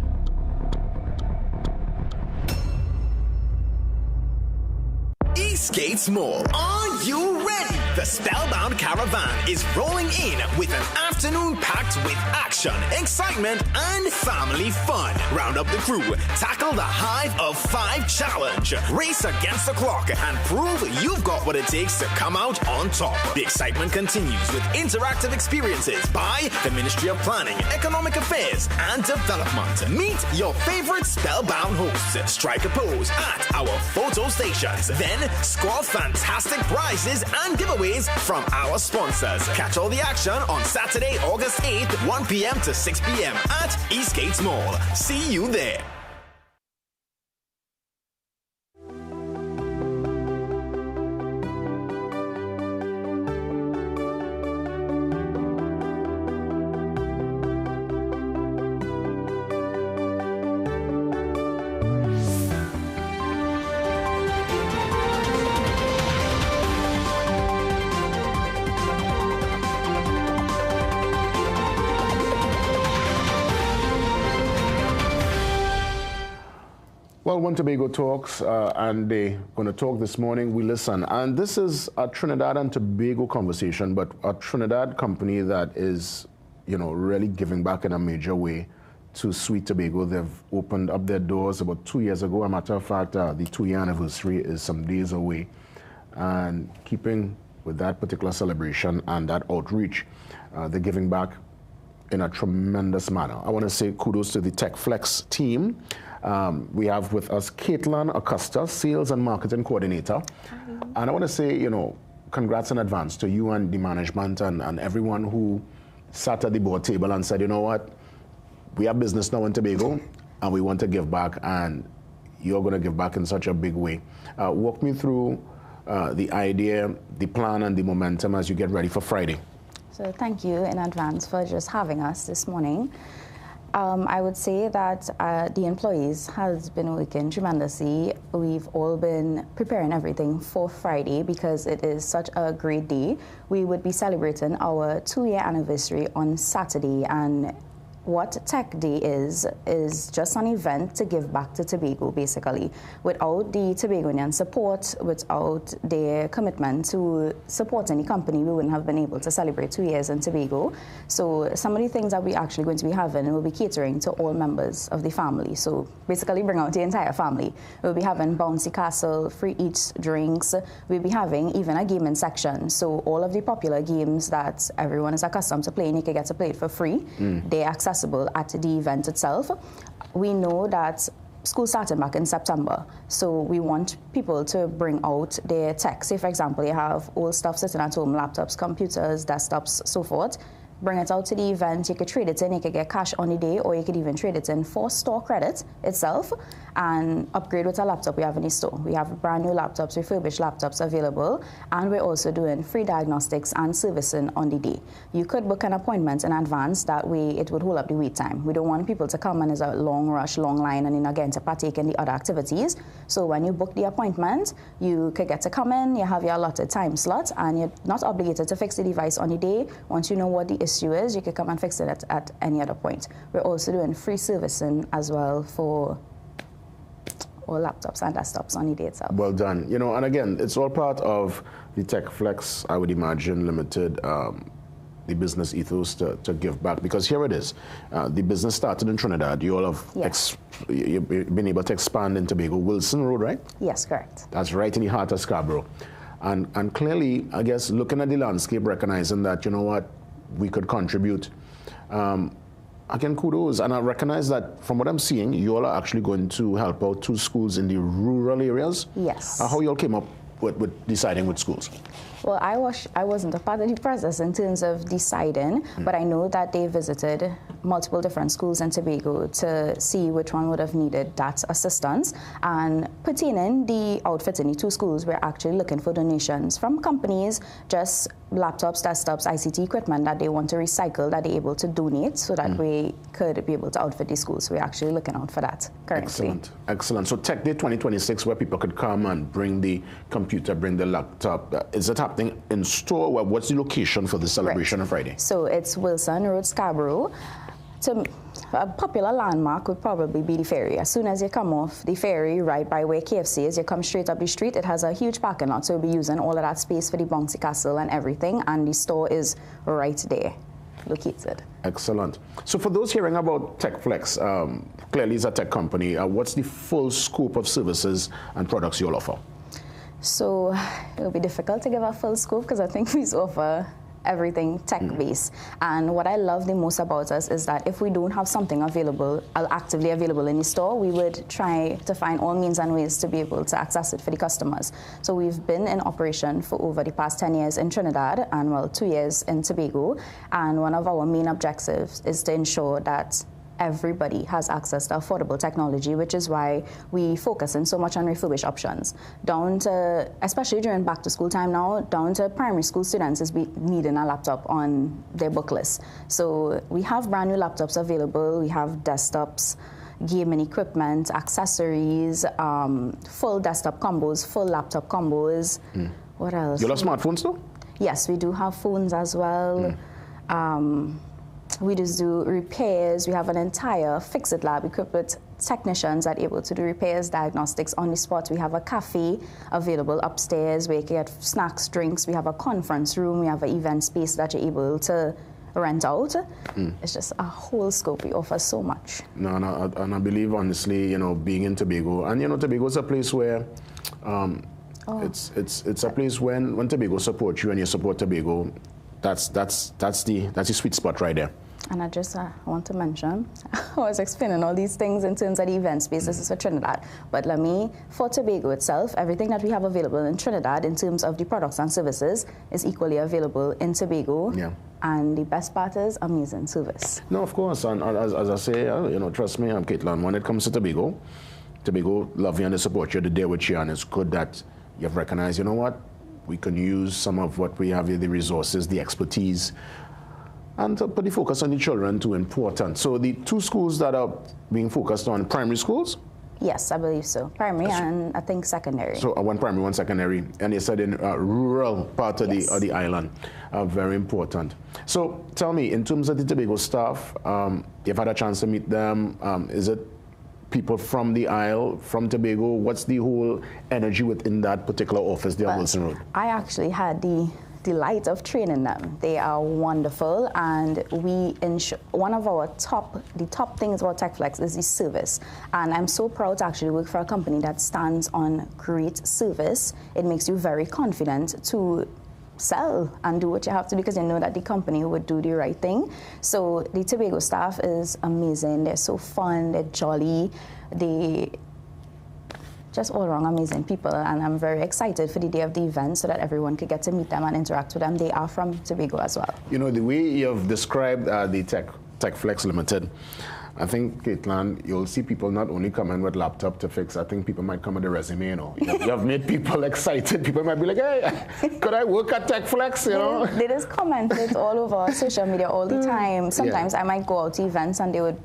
Eastgate's Mall. Are you ready? The Spellbound Caravan is rolling in with an afternoon packed with action, excitement, and family fun. Round up the crew, tackle the Hive of 5 challenge, race against the clock, and prove you've got what it takes to come out on top. The excitement continues with interactive experiences by the Ministry of Planning, Economic Affairs, and Development. Meet your favorite Spellbound hosts. Strike a pose at our photo stations. Then score fantastic prizes and giveaways from our sponsors. Catch all the action on Saturday, August 8th, 1 p.m. to 6 p.m. at Eastgate's Mall. See you there. Well, when Tobago talks, and they're going to talk this morning, we listen. And this is a Trinidad and Tobago conversation, but a Trinidad company that is, really giving back in a major way to Sweet Tobago. They've opened up their doors about 2 years ago. As a matter of fact, the 2-year anniversary is some days away. And keeping with that particular celebration and that outreach, they're giving back in a tremendous manner. I want to say kudos to the TechFlex team. We have with us Caitlin Acosta, Sales and Marketing Coordinator. And I want to say, congrats in advance to you and the management and everyone who sat at the board table and said, you know what, we have business now in Tobago and we want to give back, and you're going to give back in such a big way. Walk me through the idea, the plan, and the momentum as you get ready for Friday. So thank you in advance for just having us this morning. I would say that the employees has been working tremendously. We've all been preparing everything for Friday because it is such a great day. We would be celebrating our 2-year anniversary on Saturday, and what Tech Day is just an event to give back to Tobago, basically. Without the Tobagonian support, without their commitment to supporting the company, we wouldn't have been able to celebrate 2 years in Tobago. So some of the things that we're actually going to be having, we'll be catering to all members of the family. So basically bring out the entire family. We'll be having bouncy castle, free eats, drinks. We'll be having even a gaming section. So all of the popular games that everyone is accustomed to playing, you can get to play it for free. They're accessible at the event itself. We know that school starting back in September, so we want people to bring out their tech. Say, for example, you have old stuff sitting at home, laptops, computers, desktops, so forth. Bring it out to the event. You could trade it in, you could get cash on the day, or you could even trade it in for store credit itself and upgrade with a laptop we have in the store. We have brand new laptops, refurbished laptops available, and we're also doing free diagnostics and servicing on the day. You could book an appointment in advance, that way it would hold up the wait time. We don't want people to come and there's a long rush, long line, and then again to partake in the other activities. So when you book the appointment, you could get to come in, you have your allotted time slot, and you're not obligated to fix the device on the day. Once you know what the issue is, you can come and fix it at any other point. We're also doing free servicing as well for all laptops and desktops on the day itself. Well done. And again, it's all part of the TechFlex, I would imagine, limited, the business ethos to give back. Because here it is. The business started in Trinidad. You all have you've been able to expand in Tobago. Wilson Road, right? Yes, correct. That's right in the heart of Scarborough. And clearly, I guess, looking at the landscape, recognizing that, you know what, we could contribute. Again, kudos. And I recognize that from what I'm seeing, you all are actually going to help out 2 schools in the rural areas. Yes. How you all came up with deciding which schools? Well, I wasn't a part of the process in terms of deciding, but I know that they visited multiple different schools in Tobago to see which one would have needed that assistance. And pertaining the outfits in the 2 schools, we're actually looking for donations from companies, just laptops, desktops, ICT equipment that they want to recycle, that they're able to donate, so that we could be able to outfit the schools. So we're actually looking out for that currently. Excellent. Excellent. So Tech Day 2026, where people could come and bring the computer, bring the laptop, is it happening in store? What's the location for the celebration on Friday? So it's Wilson Road, Scarborough. So a popular landmark would probably be the ferry. As soon as you come off the ferry, right by where KFC is, you come straight up the street. It has a huge parking lot, so we'll be using all of that space for the bouncy castle and everything, and the store is right there located. Excellent. So for those hearing about TechFlex, clearly it's a tech company. What's the full scope of services and products you all offer? So it will be difficult to give a full scope because I think we offer everything tech-based. And what I love the most about us is that if we don't have something available, actively available in the store, we would try to find all means and ways to be able to access it for the customers. So we've been in operation for over the past 10 years in Trinidad and 2 years in Tobago. And one of our main objectives is to ensure that everybody has access to affordable technology, which is why we focus in so much on refurbished options. Down to, especially during back to school time now, down to primary school students is needing a laptop on their book list. So we have brand new laptops available, we have desktops, gaming equipment, accessories, full desktop combos, full laptop combos. What else? You have smartphones though? Yes, we do have phones as well. We just do repairs. We have an entire fix-it lab equipped with technicians that are able to do repairs, diagnostics on the spot. We have a cafe available upstairs where you can get snacks, drinks. We have a conference room. We have an event space that you're able to rent out. It's just a whole scope. We offer so much. And I believe, honestly, being in Tobago, and Tobago is a place where it's a place when Tobago supports you and you support Tobago, that's the sweet spot right there. And I want to mention, I was explaining all these things in terms of the event space. This is for Trinidad. But for Tobago itself, everything that we have available in Trinidad in terms of the products and services is equally available in Tobago. Yeah. And the best part is amazing service. No, of course. And as I say, trust me, Caitlin, when it comes to Tobago love you and they support you, they're there with you, and it's good that you've recognized, we can use some of what we have here, the resources, the expertise, and to put the focus on the children too important. So the two schools that are being focused on, primary schools? Yes, I believe so. Primary and I think secondary. So one primary, one secondary, and you said in rural part of the island, very important. So tell me, in terms of the Tobago staff, you've had a chance to meet them. Is it people from the Isle, from Tobago? What's the whole energy within that particular office there on Wilson Road? I actually had the delight of training them. They are wonderful, and one of our top things about TechFlex is the service. And I'm so proud to actually work for a company that stands on great service. It makes you very confident to sell and do what you have to do because you know that the company would do the right thing. So the Tobago staff is amazing. They're so fun, they're jolly, they just all around amazing people, and I'm very excited for the day of the event so that everyone could get to meet them and interact with them. They are from Tobago as well. The way you've described the TechFlex Limited, I think, Caitlin, you'll see people not only coming with laptop to fix, I think people might come with a resume, You have made people excited. People might be like, hey, could I work at TechFlex, They just comment it all over social media all the time. Sometimes I might go out to events and they would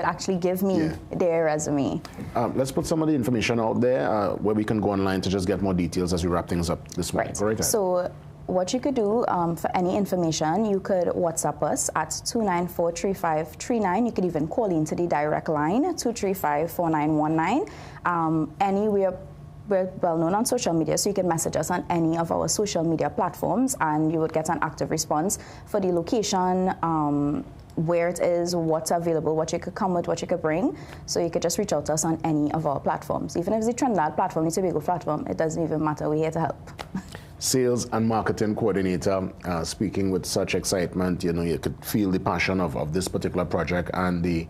actually give me their resume. Let's put some of the information out there where we can go online to just get more details as we wrap things up this morning. Right. So what you could do for any information, you could WhatsApp us at 294-3539. You could even call into the direct line, 235-4919. We're well known on social media, so you can message us on any of our social media platforms and you would get an active response for the location, where it is, what's available, what you could come with, what you could bring. So you could just reach out to us on any of our platforms. Even if it's the Trinidad platform, the Tobago platform, it doesn't even matter. We're here to help. Sales and marketing coordinator, speaking with such excitement. You could feel the passion of this particular project and the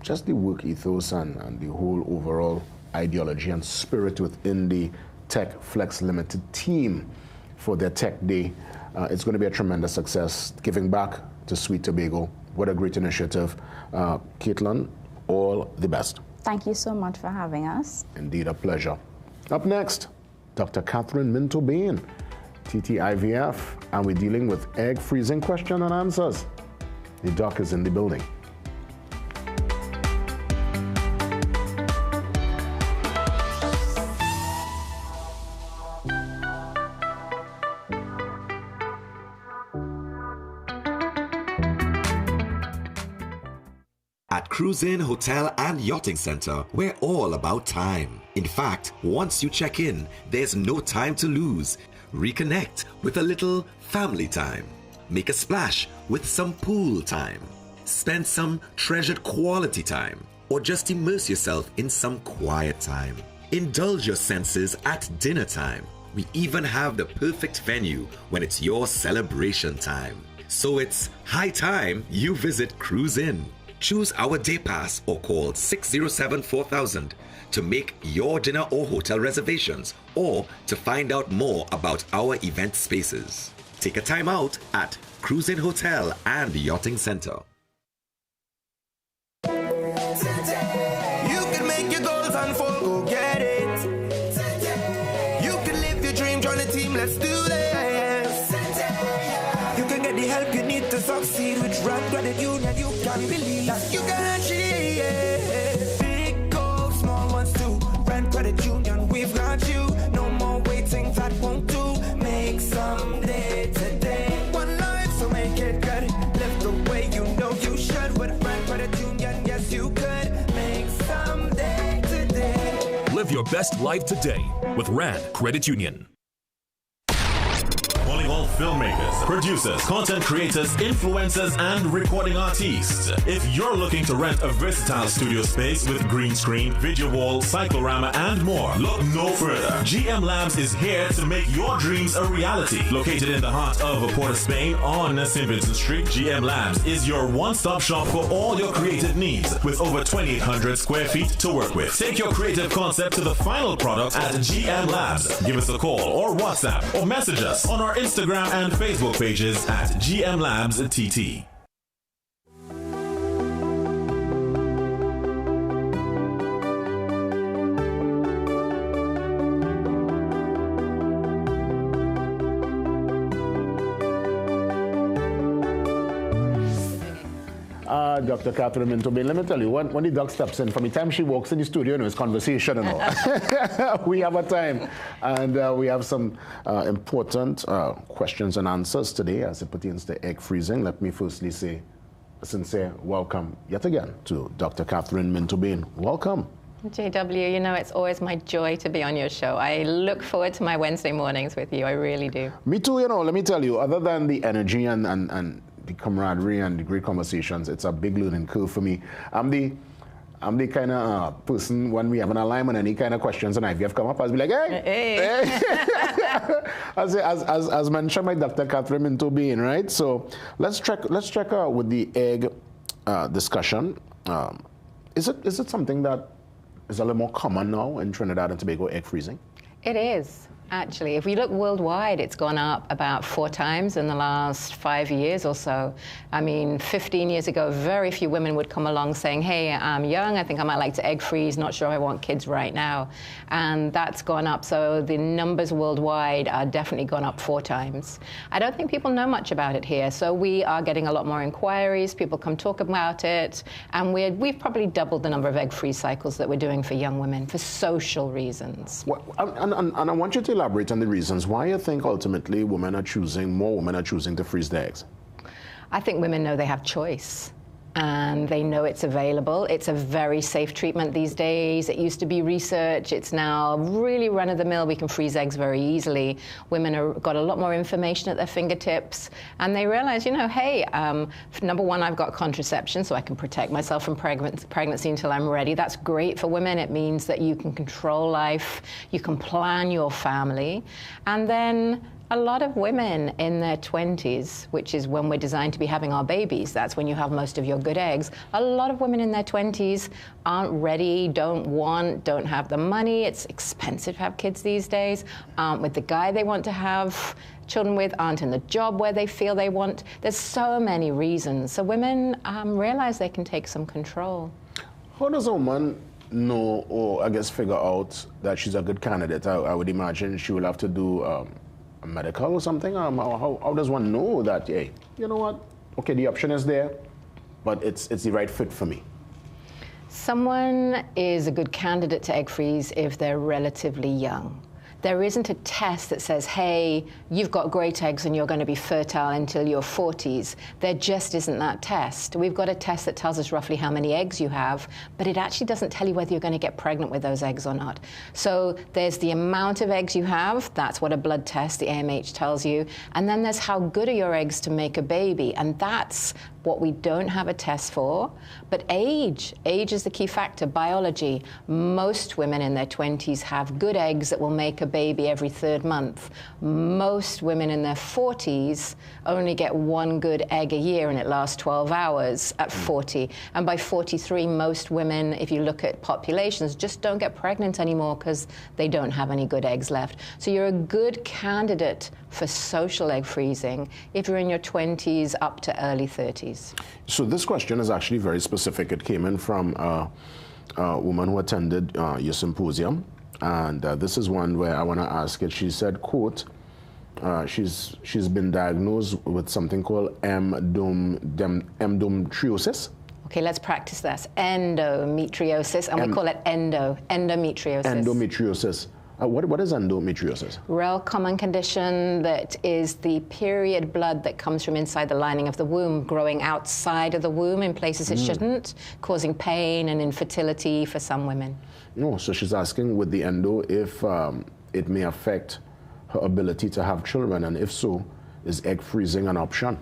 just the work ethos and the whole overall ideology and spirit within the TechFlex Limited team for their Tech Day. It's going to be a tremendous success, giving back to Sweet Tobago. What a great initiative. Caitlin, all the best. Thank you so much for having us. Indeed, a pleasure. Up next, Dr. Catherine Minto-Bain, TTIVF, and we're dealing with egg freezing question and answers. The doc is in the building. At Cruise Inn Hotel and Yachting Center, we're all about time. In fact, once you check in, there's no time to lose. Reconnect with a little family time. Make a splash with some pool time. Spend some treasured quality time. Or just immerse yourself in some quiet time. Indulge your senses at dinner time. We even have the perfect venue when it's your celebration time. So it's high time you visit Cruise Inn. Choose our day pass or call 607-4000 to make your dinner or hotel reservations or to find out more about our event spaces. Take a time out at Cruise Inn Hotel and Yachting Center. You can make your goals unfold, go get it. You can live your dream, join the team, let's do this. You can get the help you need to succeed with Rand Credit Union. You can believe that you can achieve. Big goals, small ones too. Rand Credit Union, we've got you. No more waiting, that won't do. Make some day today. One life, so make it good. Live the way. your best life today with Rand Credit Union. Calling all filmmakers, producers, content creators, influencers, and recording artists. If you're looking to rent a versatile studio space with green screen, video wall, cyclorama, and more, look no further. GM Labs is here to make your dreams a reality. Located in the heart of Port of Spain on St. Vincent Street, GM Labs is your one-stop shop for all your creative needs with over 2,800 square feet to work with. Take your creative concept to the final product at GM Labs. Give us a call or WhatsApp or message us on our Instagram and Facebook pages at GM Labs TT. Dr. Catherine Minto-Bain, let me tell you, when the doc steps in, from the time she walks in the studio, it's conversation and all. We have a time, and we have some important questions and answers today as it pertains to egg freezing. Let me firstly say a sincere welcome yet again to Dr. Catherine Minto-Bain. Welcome. JW, you know, it's always my joy to be on your show. I look forward to my Wednesday mornings with you. I really do. Me too, you know, let me tell you, other than the energy and the camaraderie and the great conversations, it's a big learning curve for me. I'm the kind of person, when we have an alignment, any kind of questions and IVF come up, I'll be like, hey. As mentioned by Dr. Catherine Minto-Bain, right? So let's check with the egg discussion. Is it something that is a little more common now in Trinidad and Tobago, egg freezing? It is. Actually, if we look worldwide, it's gone up about 4 times in the last 5 years or so. I mean, 15 years ago, very few women would come along saying, hey, I'm young, I think I might like to egg freeze, not sure I want kids right now. And that's gone up. So the numbers worldwide are definitely gone up 4 times. I don't think people know much about it here. So we are getting a lot more inquiries. People come talk about it. And we've probably doubled the number of egg freeze cycles that we're doing for young women for social reasons. Well, and I want you to elaborate on the reasons why you think ultimately more women are choosing to freeze their eggs. I think women know they have choice. And they know it's available. It's a very safe treatment these days. It used to be research. It's now really run-of-the-mill. We can freeze eggs very easily. Women have got a lot more information at their fingertips. And they realize, you know, hey, number one, I've got contraception, so I can protect myself from pregnancy until I'm ready. That's great for women. It means that you can control life. You can plan your family. And then a lot of women in their 20s, which is when we're designed to be having our babies, that's when you have most of your good eggs. A lot of women in their 20s aren't ready, don't have the money. It's expensive to have kids these days, aren't with the guy they want to have children with, aren't in the job where they feel they want. There's so many reasons. So women realize they can take some control. How does a woman know, or I guess figure out that she's a good candidate? I would imagine she will have to do medical or something? How does one know that, hey, you know what, okay, the option is there, but it's the right fit for me? Someone is a good candidate to egg freeze if they're relatively young. There isn't a test that says, hey, you've got great eggs and you're going to be fertile until your 40s. There just isn't that test. We've got a test that tells us roughly how many eggs you have, but it actually doesn't tell you whether you're going to get pregnant with those eggs or not. So there's the amount of eggs you have. That's what a blood test, the AMH, tells you. And then there's how good are your eggs to make a baby. And that's what we don't have a test for. But age is the key factor. Biology. Most women in their 20s have good eggs that will make a baby every 3rd month. Most women in their 40s only get 1 good egg a year, and it lasts 12 hours at 40. And by 43, most women, if you look at populations, just don't get pregnant anymore because they don't have any good eggs left. So you're a good candidate for social egg freezing if you're in your 20s up to early 30s. So this question is actually very specific. It came in from a woman who attended your symposium, and this is one where I want to ask it. She said, quote, she's been diagnosed with something called endometriosis. Okay, let's practice this. Endometriosis, and we call it endometriosis. Endometriosis. What is endometriosis? Real common condition that is the period blood that comes from inside the lining of the womb growing outside of the womb in places it shouldn't, causing pain and infertility for some women. No, so she's asking with the endo if it may affect her ability to have children, and if so, is egg freezing an option?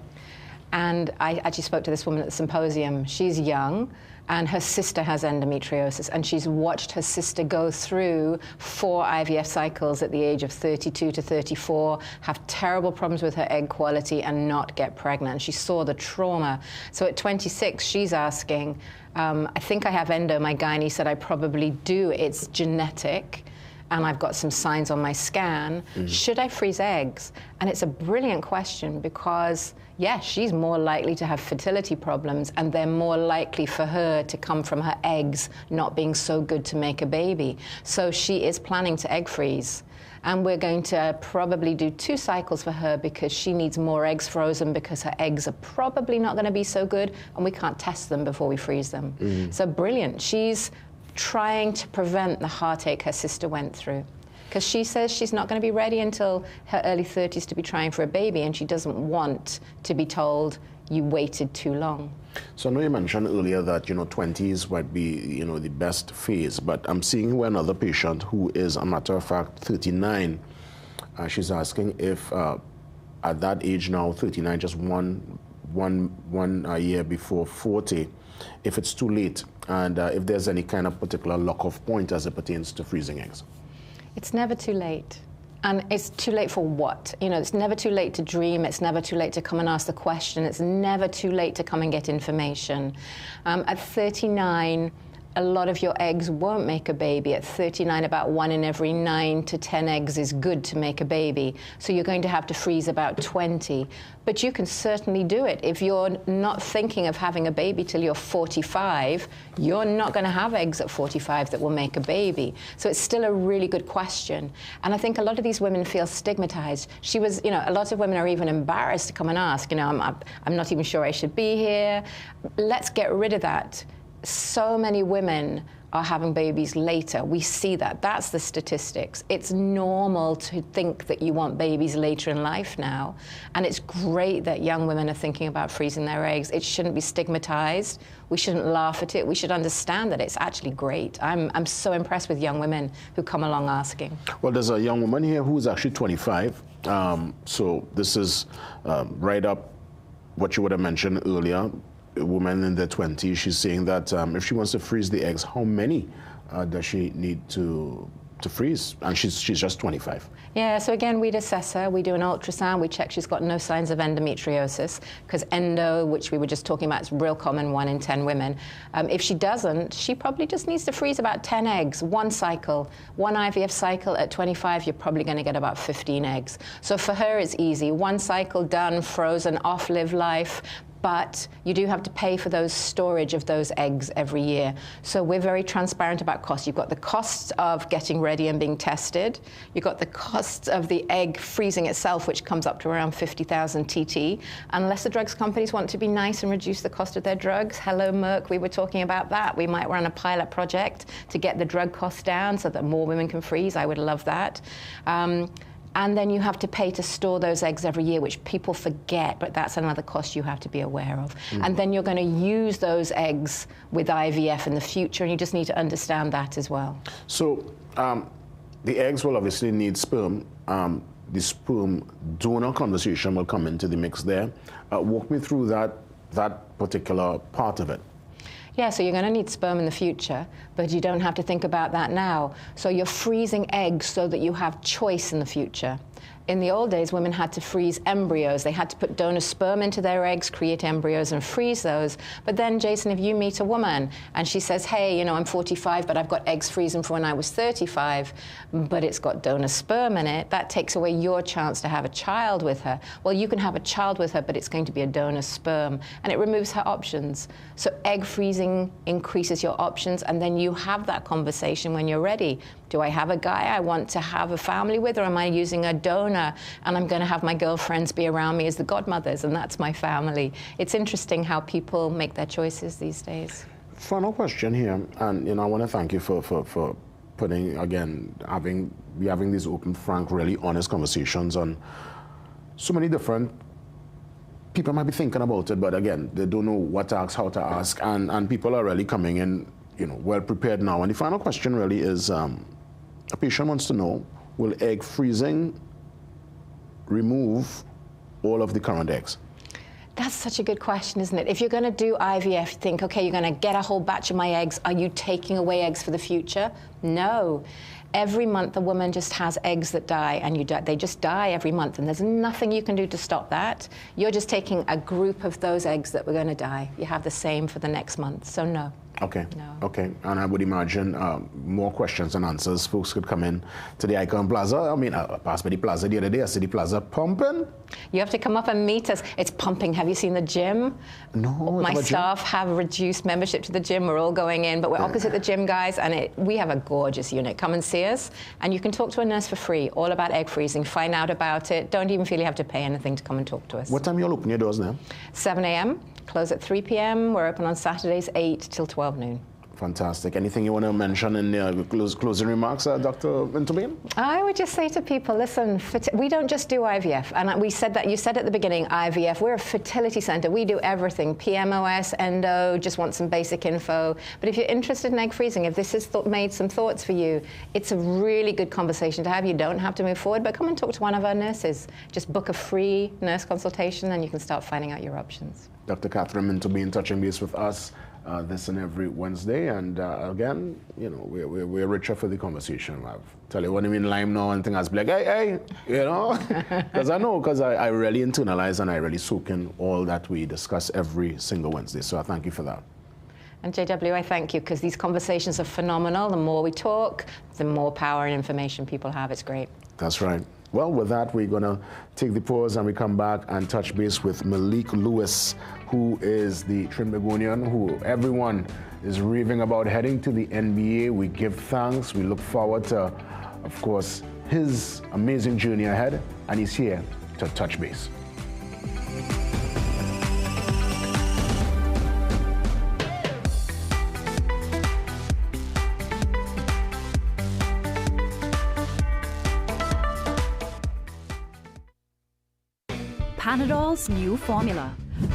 And I actually spoke to this woman at the symposium. She's young, and her sister has endometriosis, and she's watched her sister go through 4 IVF cycles at the age of 32 to 34, have terrible problems with her egg quality, and not get pregnant. She saw the trauma. So at 26, she's asking, I think I have endo. My gynae said I probably do. It's genetic, and I've got some signs on my scan. Should I freeze eggs? And it's a brilliant question because, yes, she's more likely to have fertility problems, and they're more likely for her to come from her eggs not being so good to make a baby. So she is planning to egg freeze. And we're going to probably do 2 cycles for her because she needs more eggs frozen because her eggs are probably not going to be so good, and we can't test them before we freeze them. So brilliant. She's trying to prevent the heartache her sister went through, because she says she's not going to be ready until her early 30s to be trying for a baby, and she doesn't want to be told you waited too long. So I know you mentioned earlier that 20s might be the best phase, but I'm seeing here another patient who is, a matter of fact, 39. She's asking if at that age now, 39, just one year before 40, if it's too late, and if there's any kind of particular lock-off point as it pertains to freezing eggs. It's never too late. And it's too late for what? It's never too late to dream. It's never too late to come and ask the question. It's never too late to come and get information. At 39, a lot of your eggs won't make a baby. At 39, about 1 in every 9 to 10 eggs is good to make a baby. So you're going to have to freeze about 20. But you can certainly do it. If you're not thinking of having a baby till you're 45, you're not going to have eggs at 45 that will make a baby. So it's still a really good question. And I think a lot of these women feel stigmatized. She was, a lot of women are even embarrassed to come and ask, I'm not even sure I should be here. Let's get rid of that. So many women are having babies later. We see that. That's the statistics. It's normal to think that you want babies later in life now. And it's great that young women are thinking about freezing their eggs. It shouldn't be stigmatized. We shouldn't laugh at it. We should understand that it's actually great. I'm so impressed with young women who come along asking. Well, there's a young woman here who's actually 25. So this is right up what you would have mentioned earlier. A woman in their 20s, she's saying that if she wants to freeze the eggs, how many does she need to freeze? And she's just 25. Yeah, so again, we'd assess her. We do an ultrasound. We check she's got no signs of endometriosis, because endo, which we were just talking about, is real common, 1 in 10 women. If she doesn't, she probably just needs to freeze about 10 eggs, 1 cycle. 1 IVF cycle at 25, you're probably going to get about 15 eggs. So for her, it's easy. 1 cycle done, frozen, off, live life. But you do have to pay for those storage of those eggs every year. So we're very transparent about costs. You've got the costs of getting ready and being tested. You've got the costs of the egg freezing itself, which comes up to around 50,000 TT. Unless the drugs companies want to be nice and reduce the cost of their drugs. Hello, Merck, we were talking about that. We might run a pilot project to get the drug costs down so that more women can freeze. I would love that. And then you have to pay to store those eggs every year, which people forget, but that's another cost you have to be aware of. And then you're going to use those eggs with IVF in the future, and you just need to understand that as well. So the eggs will obviously need sperm. The sperm donor conversation will come into the mix there. Walk me through that particular part of it. Yeah, so you're going to need sperm in the future, but you don't have to think about that now. So you're freezing eggs so that you have choice in the future. In the old days, women had to freeze embryos. They had to put donor sperm into their eggs, create embryos, and freeze those. But then, Jason, if you meet a woman and she says, hey, I'm 45, but I've got eggs freezing from when I was 35, but it's got donor sperm in it, that takes away your chance to have a child with her. Well, you can have a child with her, but it's going to be a donor sperm, and it removes her options. So egg freezing increases your options, and then you have that conversation when you're ready. Do I have a guy I want to have a family with, or am I using a donor and I'm going to have my girlfriends be around me as the godmothers, and that's my family? It's interesting how people make their choices these days. Final question here, and I want to thank you for having these open, frank, really honest conversations on so many different. People might be thinking about it, but again, they don't know what to ask, how to ask, and people are really coming in, well prepared now. And the final question really is, a patient wants to know, will egg freezing remove all of the current eggs? That's such a good question, isn't it? If you're going to do IVF, think, okay, you're going to get a whole batch of my eggs. Are you taking away eggs for the future? No. Every month, a woman just has eggs that die, and they just die every month, and there's nothing you can do to stop that. You're just taking a group of those eggs that were going to die. You have the same for the next month, so no. Okay. No. Okay. And I would imagine more questions and answers. Folks could come in to the Icon Plaza. I mean, I passed by the plaza the other day. I see the plaza pumping. You have to come up and meet us. It's pumping. Have you seen the gym? No. My staff have reduced membership to the gym. We're all going in, but we're opposite the gym, guys, and we have a gorgeous unit. Come and see us, and you can talk to a nurse for free, all about egg freezing. Find out about it. Don't even feel you have to pay anything to come and talk to us. What time you all open your doors now? 7 a.m. Close at 3 p.m. We're open on Saturdays 8 till 12 noon. Fantastic. Anything you want to mention in the closing remarks, Dr. Winterbean? I would just say to people, listen, we don't just do IVF. And you said at the beginning, IVF, we're a fertility center. We do everything, PMOS, endo, just want some basic info. But if you're interested in egg freezing, if this has made some thoughts for you, it's a really good conversation to have. You don't have to move forward, but come and talk to one of our nurses. Just book a free nurse consultation and you can start finding out your options. Dr. Catherine Winterbean touching base with us this and every Wednesday, and again, we're richer for the conversation. I'll tell you when I'm in Lime now and things, I'll be like, hey, because I really internalize and I really soak in all that we discuss every single Wednesday. So I thank you for that. And JW, I thank you, because these conversations are phenomenal. The more we talk, the more power and information people have. It's great. That's right. Well, with that, we're going to take the pause and we come back and touch base with Malik Lewis, who is the Trinbagonian, who everyone is raving about heading to the NBA. We give thanks. We look forward to, of course, his amazing journey ahead, and he's here to touch base. Panadol's new formula,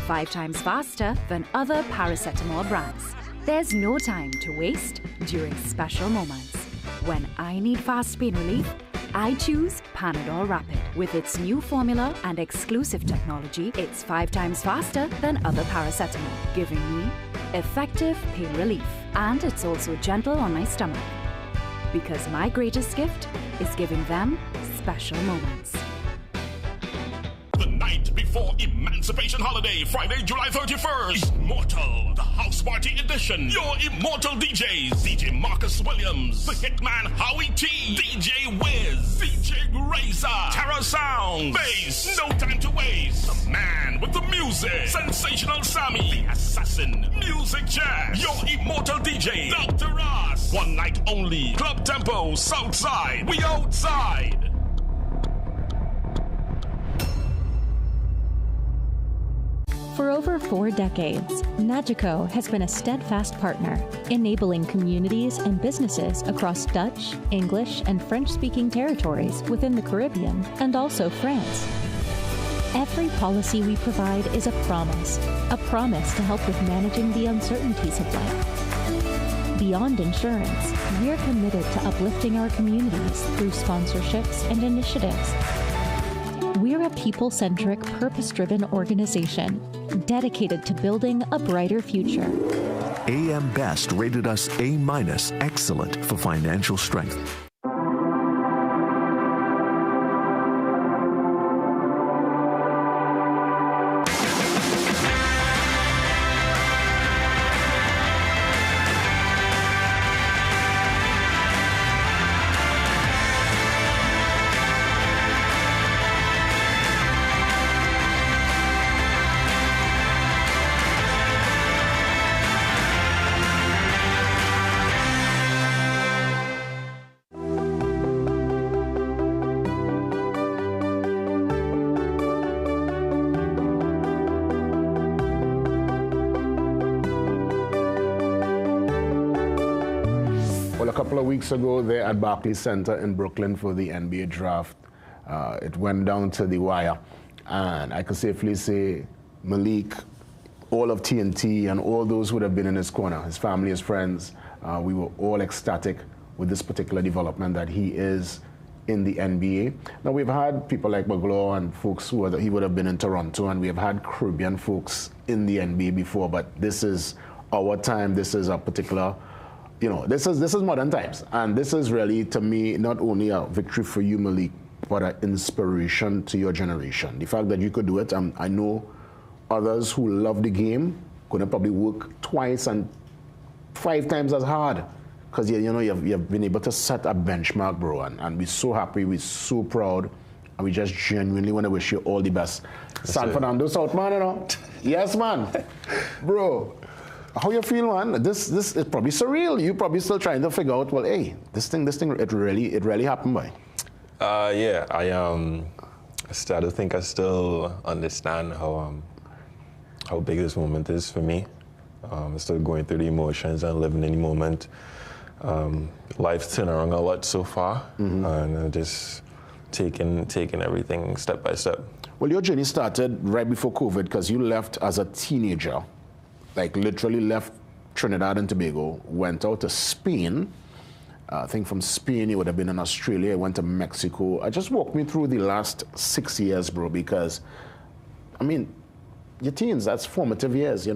5 times faster than other paracetamol brands. There's no time to waste during special moments. When I need fast pain relief, I choose Panadol Rapid. With its new formula and exclusive technology, it's 5 times faster than other paracetamol, giving me effective pain relief. And it's also gentle on my stomach. Because my greatest gift is giving them special moments. The night before Emancipation Holiday, Friday, July 31st. Immortal, the House Party Edition. Your immortal DJs, DJ Marcus Williams, the Hitman Howie T, DJ Wiz, DJ Razor, Terror Sound, Bass, No Time to Waste, the man with the music, Sensational Sammy, the Assassin, Music Jazz, your immortal DJ, Dr. Ross. One night only, Club Tempo, Southside, we outside. For over 4 decades, Nagico has been a steadfast partner, enabling communities and businesses across Dutch, English, and French-speaking territories within the Caribbean and also France. Every policy we provide is a promise to help with managing the uncertainties of life. Beyond insurance, we're committed to uplifting our communities through sponsorships and initiatives. We're a people-centric, purpose-driven organization dedicated to building a brighter future. AM Best rated us A- excellent for financial strength. couple of weeks ago there at Barclays Center in Brooklyn for the NBA draft. It went down to the wire. And I can safely say Malik, all of TNT, and all those who would have been in his corner, his family, his friends, we were all ecstatic with this particular development that he is in the NBA. Now, we've had people like McGlaw and folks who he would have been in Toronto, and we have had Caribbean folks in the NBA before, but this is our time. This is a particular, this is modern times. And this is really, to me, not only a victory for you, Malik, but an inspiration to your generation. The fact that you could do it, I know others who love the game could have probably work twice and 5 times as hard, because you've been able to set a benchmark, bro, and we're so happy, we're so proud, and we just genuinely want to wish you all the best. San Fernando South, man, Yes, man. Bro, how you feel, man? This is probably surreal. You're probably still trying to figure out, well, hey, this thing, it really happened, boy. Yeah, I think I still understand how big this moment is for me. I'm still going through the emotions and living in the moment. Life's turned around a lot so far, and just taking everything step by step. Well, your journey started right before COVID, because you left as a teenager, like literally left Trinidad and Tobago, went out to Spain. I think from Spain you would have been in Australia, went to Mexico. Just walk me through the last 6 years, bro, because, I mean, your teens, that's formative years, you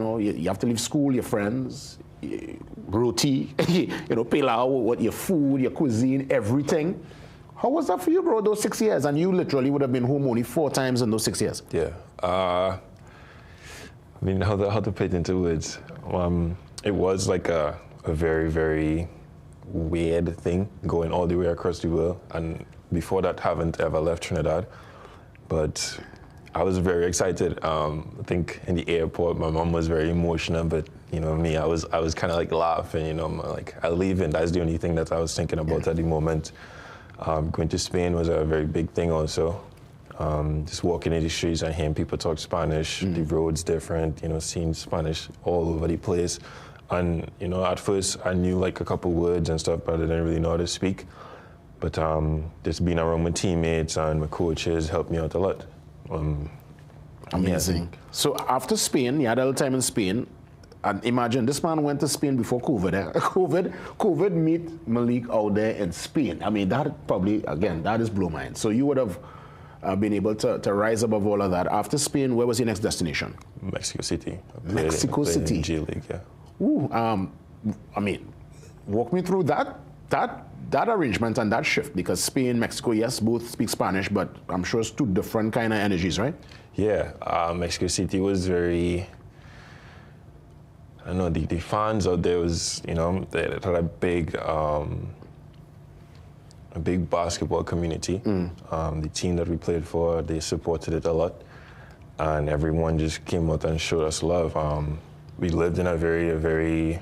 have to leave school, your friends, roti, pilau, what your food, your cuisine, everything. How was that for you, bro, those 6 years? And you literally would have been home only 4 times in those 6 years. Yeah. I mean, how to put it into words. It was like a very, very weird thing going all the way across the world. And before that, haven't ever left Trinidad. But I was very excited. I think in the airport, my mom was very emotional, but me, I was kind of like laughing, like I leave, and that's the only thing that I was thinking about at the moment. Going to Spain was a very big thing also. Just walking in the streets and hearing people talk Spanish, the roads different, seeing Spanish all over the place. And, at first I knew like a couple words and stuff, but I didn't really know how to speak. But just being around my teammates and my coaches helped me out a lot. Amazing. Yeah. So after Spain, you had a little time in Spain, and imagine this man went to Spain before COVID. COVID meet Malik out there in Spain. I mean, that probably, again, that is blow mind. So you would have been able to rise above all of that. After Spain, where was your next destination? Mexico City. Mexico City. In G League, yeah. Ooh, I mean, walk me through that arrangement and that shift, because Spain, Mexico, yes, both speak Spanish, but I'm sure it's 2 different kind of energies, right? Yeah, Mexico City was very, I don't know, the fans out there was, they had a big basketball community. The team that we played for, they supported it a lot, and everyone just came out and showed us love. We lived in a very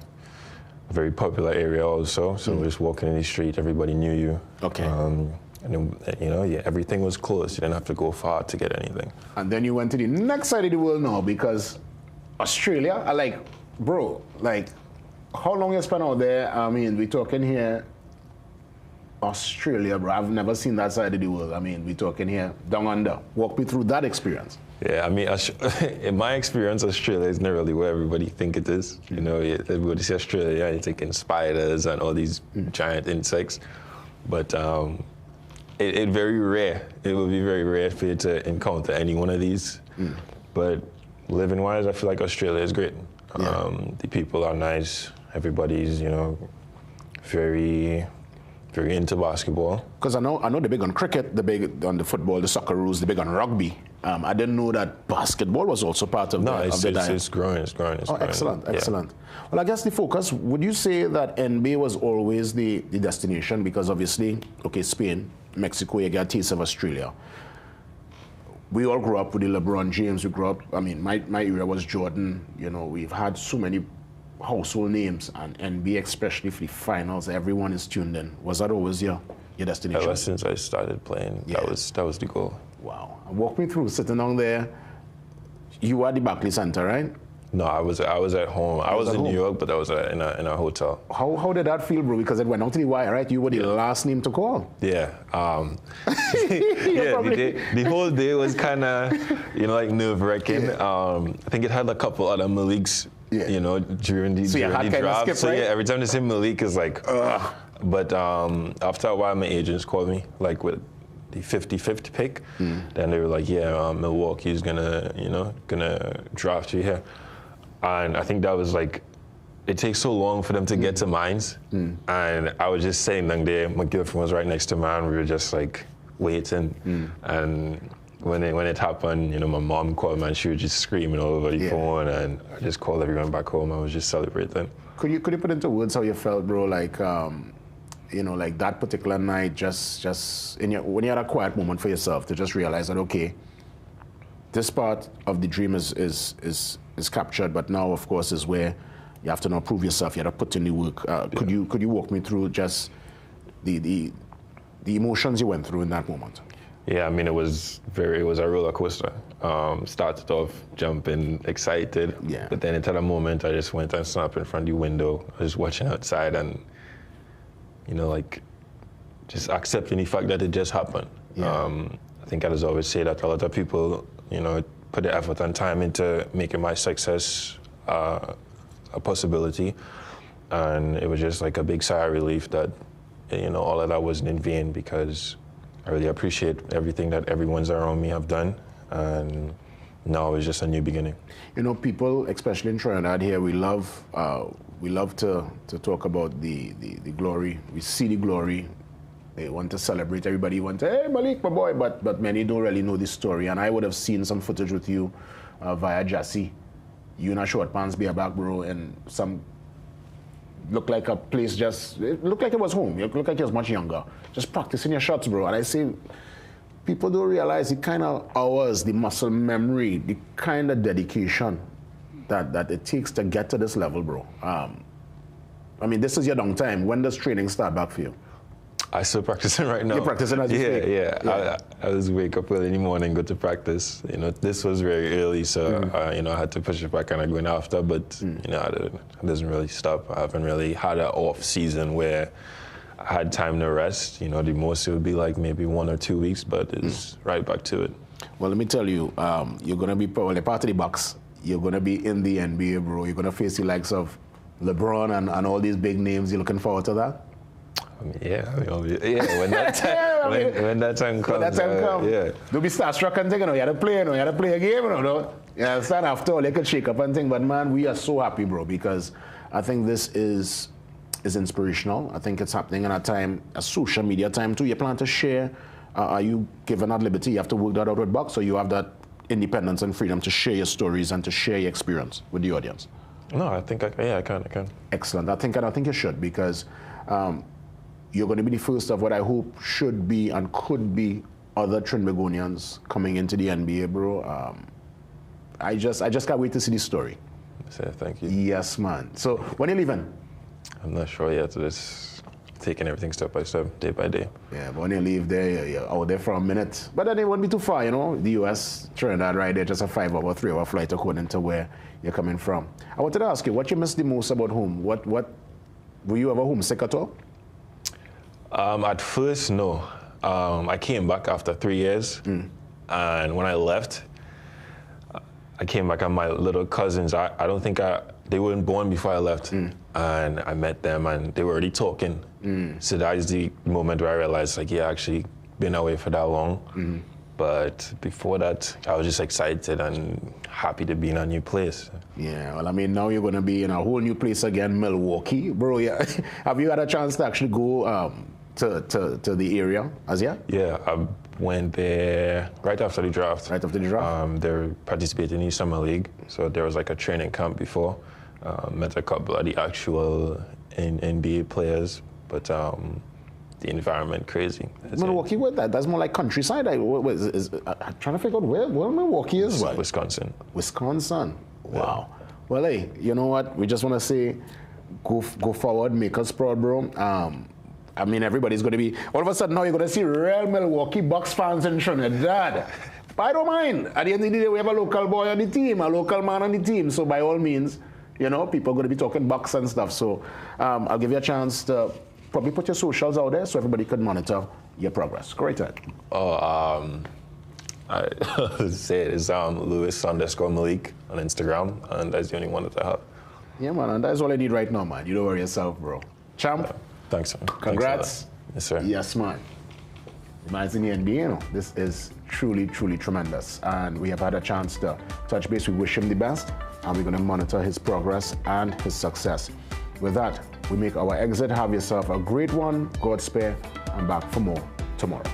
popular area also, so just walking in the street, everybody knew you. Okay. And then, everything was close. You didn't have to go far to get anything. And then you went to the next side of the world now, because Australia, bro, how long you spent out there? I mean, we're talking here, Australia, bro. I've never seen that side of the world. I mean, we're talking here, down under. Walk me through that experience. Yeah, I mean, in my experience, Australia is not really where everybody think it is. Everybody say Australia, you're thinking spiders and all these giant insects. But it very rare. It will be very rare for you to encounter any one of these. But living-wise, I feel like Australia is great. Yeah. The people are nice. Everybody's, very into basketball. Because I know they're big on cricket, they're big on the football, the soccer rules, they're big on rugby. I didn't know that basketball was also part of the diet. It's growing. Oh, excellent. Well, I guess the focus, would you say that NBA was always the destination? Because obviously, okay, Spain, Mexico, you get a taste of Australia. We all grew up with the LeBron James. We grew up, I mean, my era was Jordan. We've had so many household names, and NBA, especially for the finals, everyone is tuned in. Was that always your destination? Ever since I started playing, that was the goal. Wow. Walk me through sitting down there. You are at the Barclays Center, right? No, I was at home. I was in New York, but I was in a hotel. How did that feel, bro? Because it went out to the wire, right? You were the last name to call. Yeah. The whole day was kind of, like nerve-wracking. I think it had a couple other Maliks, during the draft. Skip, so right? every time they say Malik, it's like, ugh. But after a while, my agents called me, like with the 50-50 pick. Then they were like, Milwaukee's gonna draft you here. And I think that was like, it takes so long for them to get to mines. And I was just sitting down there, my girlfriend was right next to me, and we were just like waiting. And when it happened, my mom called me and she was just screaming all over the phone, and I just called everyone back home. I was just celebrating. Could you put into words how you felt, bro? Like, like that particular night, just when you had a quiet moment for yourself to just realize that, okay, this part of the dream is captured, but now, of course, is where you have to now prove yourself. You have to put in the work. Could you walk me through just the emotions you went through in that moment? Yeah, I mean, it was a roller coaster. Started off jumping, excited, but then into the moment, I just went and stood up in front of the window. I was watching outside and, just accepting the fact that it just happened. I think I just always say that a lot of people, put the effort and time into making my success a possibility, and it was just like a big sigh of relief that, all of that wasn't in vain, because I really appreciate everything that everyone's around me have done, and now it's just a new beginning. People, especially in Trinidad here, we love to talk about the glory. We see the glory. They want to celebrate. Everybody wants to, hey, Malik, my boy, but many don't really know the story. And I would have seen some footage with you via Jassy. You in a short pants, be a back, bro, and some looked like a place it looked like it was home. It looked like it was much younger. Just practicing your shots, bro. And I say, people don't realize the kind of hours, the muscle memory, the kind of dedication that it takes to get to this level, bro. I mean, this is your long time. When does training start back for you? I still practicing right now. You're practicing as you speak? Yeah. I was wake up early in the morning, go to practice. This was very early, so I had to push it back and I go in after. But it doesn't really stop. I haven't really had an off season where I had time to rest. The most it would be like maybe 1 or 2 weeks, but it's right back to it. Well, let me tell you, you're gonna be probably part of the Bucks. You're gonna be in the NBA, bro. You're gonna face the likes of LeBron and all these big names. You looking forward to that? When that time comes. Don't be starstruck and think, you had to play, you had to play a game, You understand? After all, you could shake up and think, but man, we are so happy, bro, because I think this is inspirational. I think it's happening in a social media time too. You plan to share. Are you given that liberty? You have to work that out with Bucks, or you have that independence and freedom to share your stories and to share your experience with the audience? No, I think I can. Excellent. I think you should, because you're going to be the first of what I hope should be and could be other Trinbagonians coming into the NBA, bro. I just can't wait to see this story. Thank you. Yes, man. So when are you leaving? I'm not sure yet. Just taking everything step by step, day by day. Yeah, but when you leave there, you're out there for a minute. But then it won't be too far, The US, Trinidad, right there, just a 5-hour, 3-hour flight according to where you're coming from. I wanted to ask you, what you miss the most about home? What were you ever homesick at all? At first, no. I came back after 3 years, and when I left, I came back and my little cousins, I don't think they weren't born before I left, and I met them and they were already talking. So that is the moment where I realized, actually been away for that long. But before that, I was just excited and happy to be in a new place. Yeah, well, I mean, now you're going to be in a whole new place again, Milwaukee. Bro, have you had a chance to actually go to the area as yet? Yeah, I went there right after the draft. Right after the draft? They were participating in the summer league, so there was a training camp before. Met a couple of the actual NBA players, but the environment crazy. Milwaukee, that's more like countryside. I'm trying to figure out where Milwaukee is. Wisconsin. Wisconsin. Wow. Well, hey, you know what? We just want to say, go forward, make us proud, bro. I mean, everybody's going to be, all of a sudden now you're going to see real Milwaukee Bucks fans in Trinidad. I don't mind. At the end of the day, we have a local boy on the team, a local man on the team. So by all means, you know, people are going to be talking bucks and stuff. So I'll give you a chance to probably put your socials out there so everybody can monitor your progress. Go right ahead. I say it is Louis_Malik on Instagram, and that's the only one that I have. Yeah, man, and that's all I need right now, man. You don't worry yourself, bro. Champ. Thanks, man. Congrats. Yes, sir. Yes, man. Man's in the NBA, you know, this is truly, truly tremendous. And we have had a chance to touch base. We wish him the best, and we're going to monitor his progress and his success. With that, we make our exit. Have yourself a great one. God spare, and back for more tomorrow.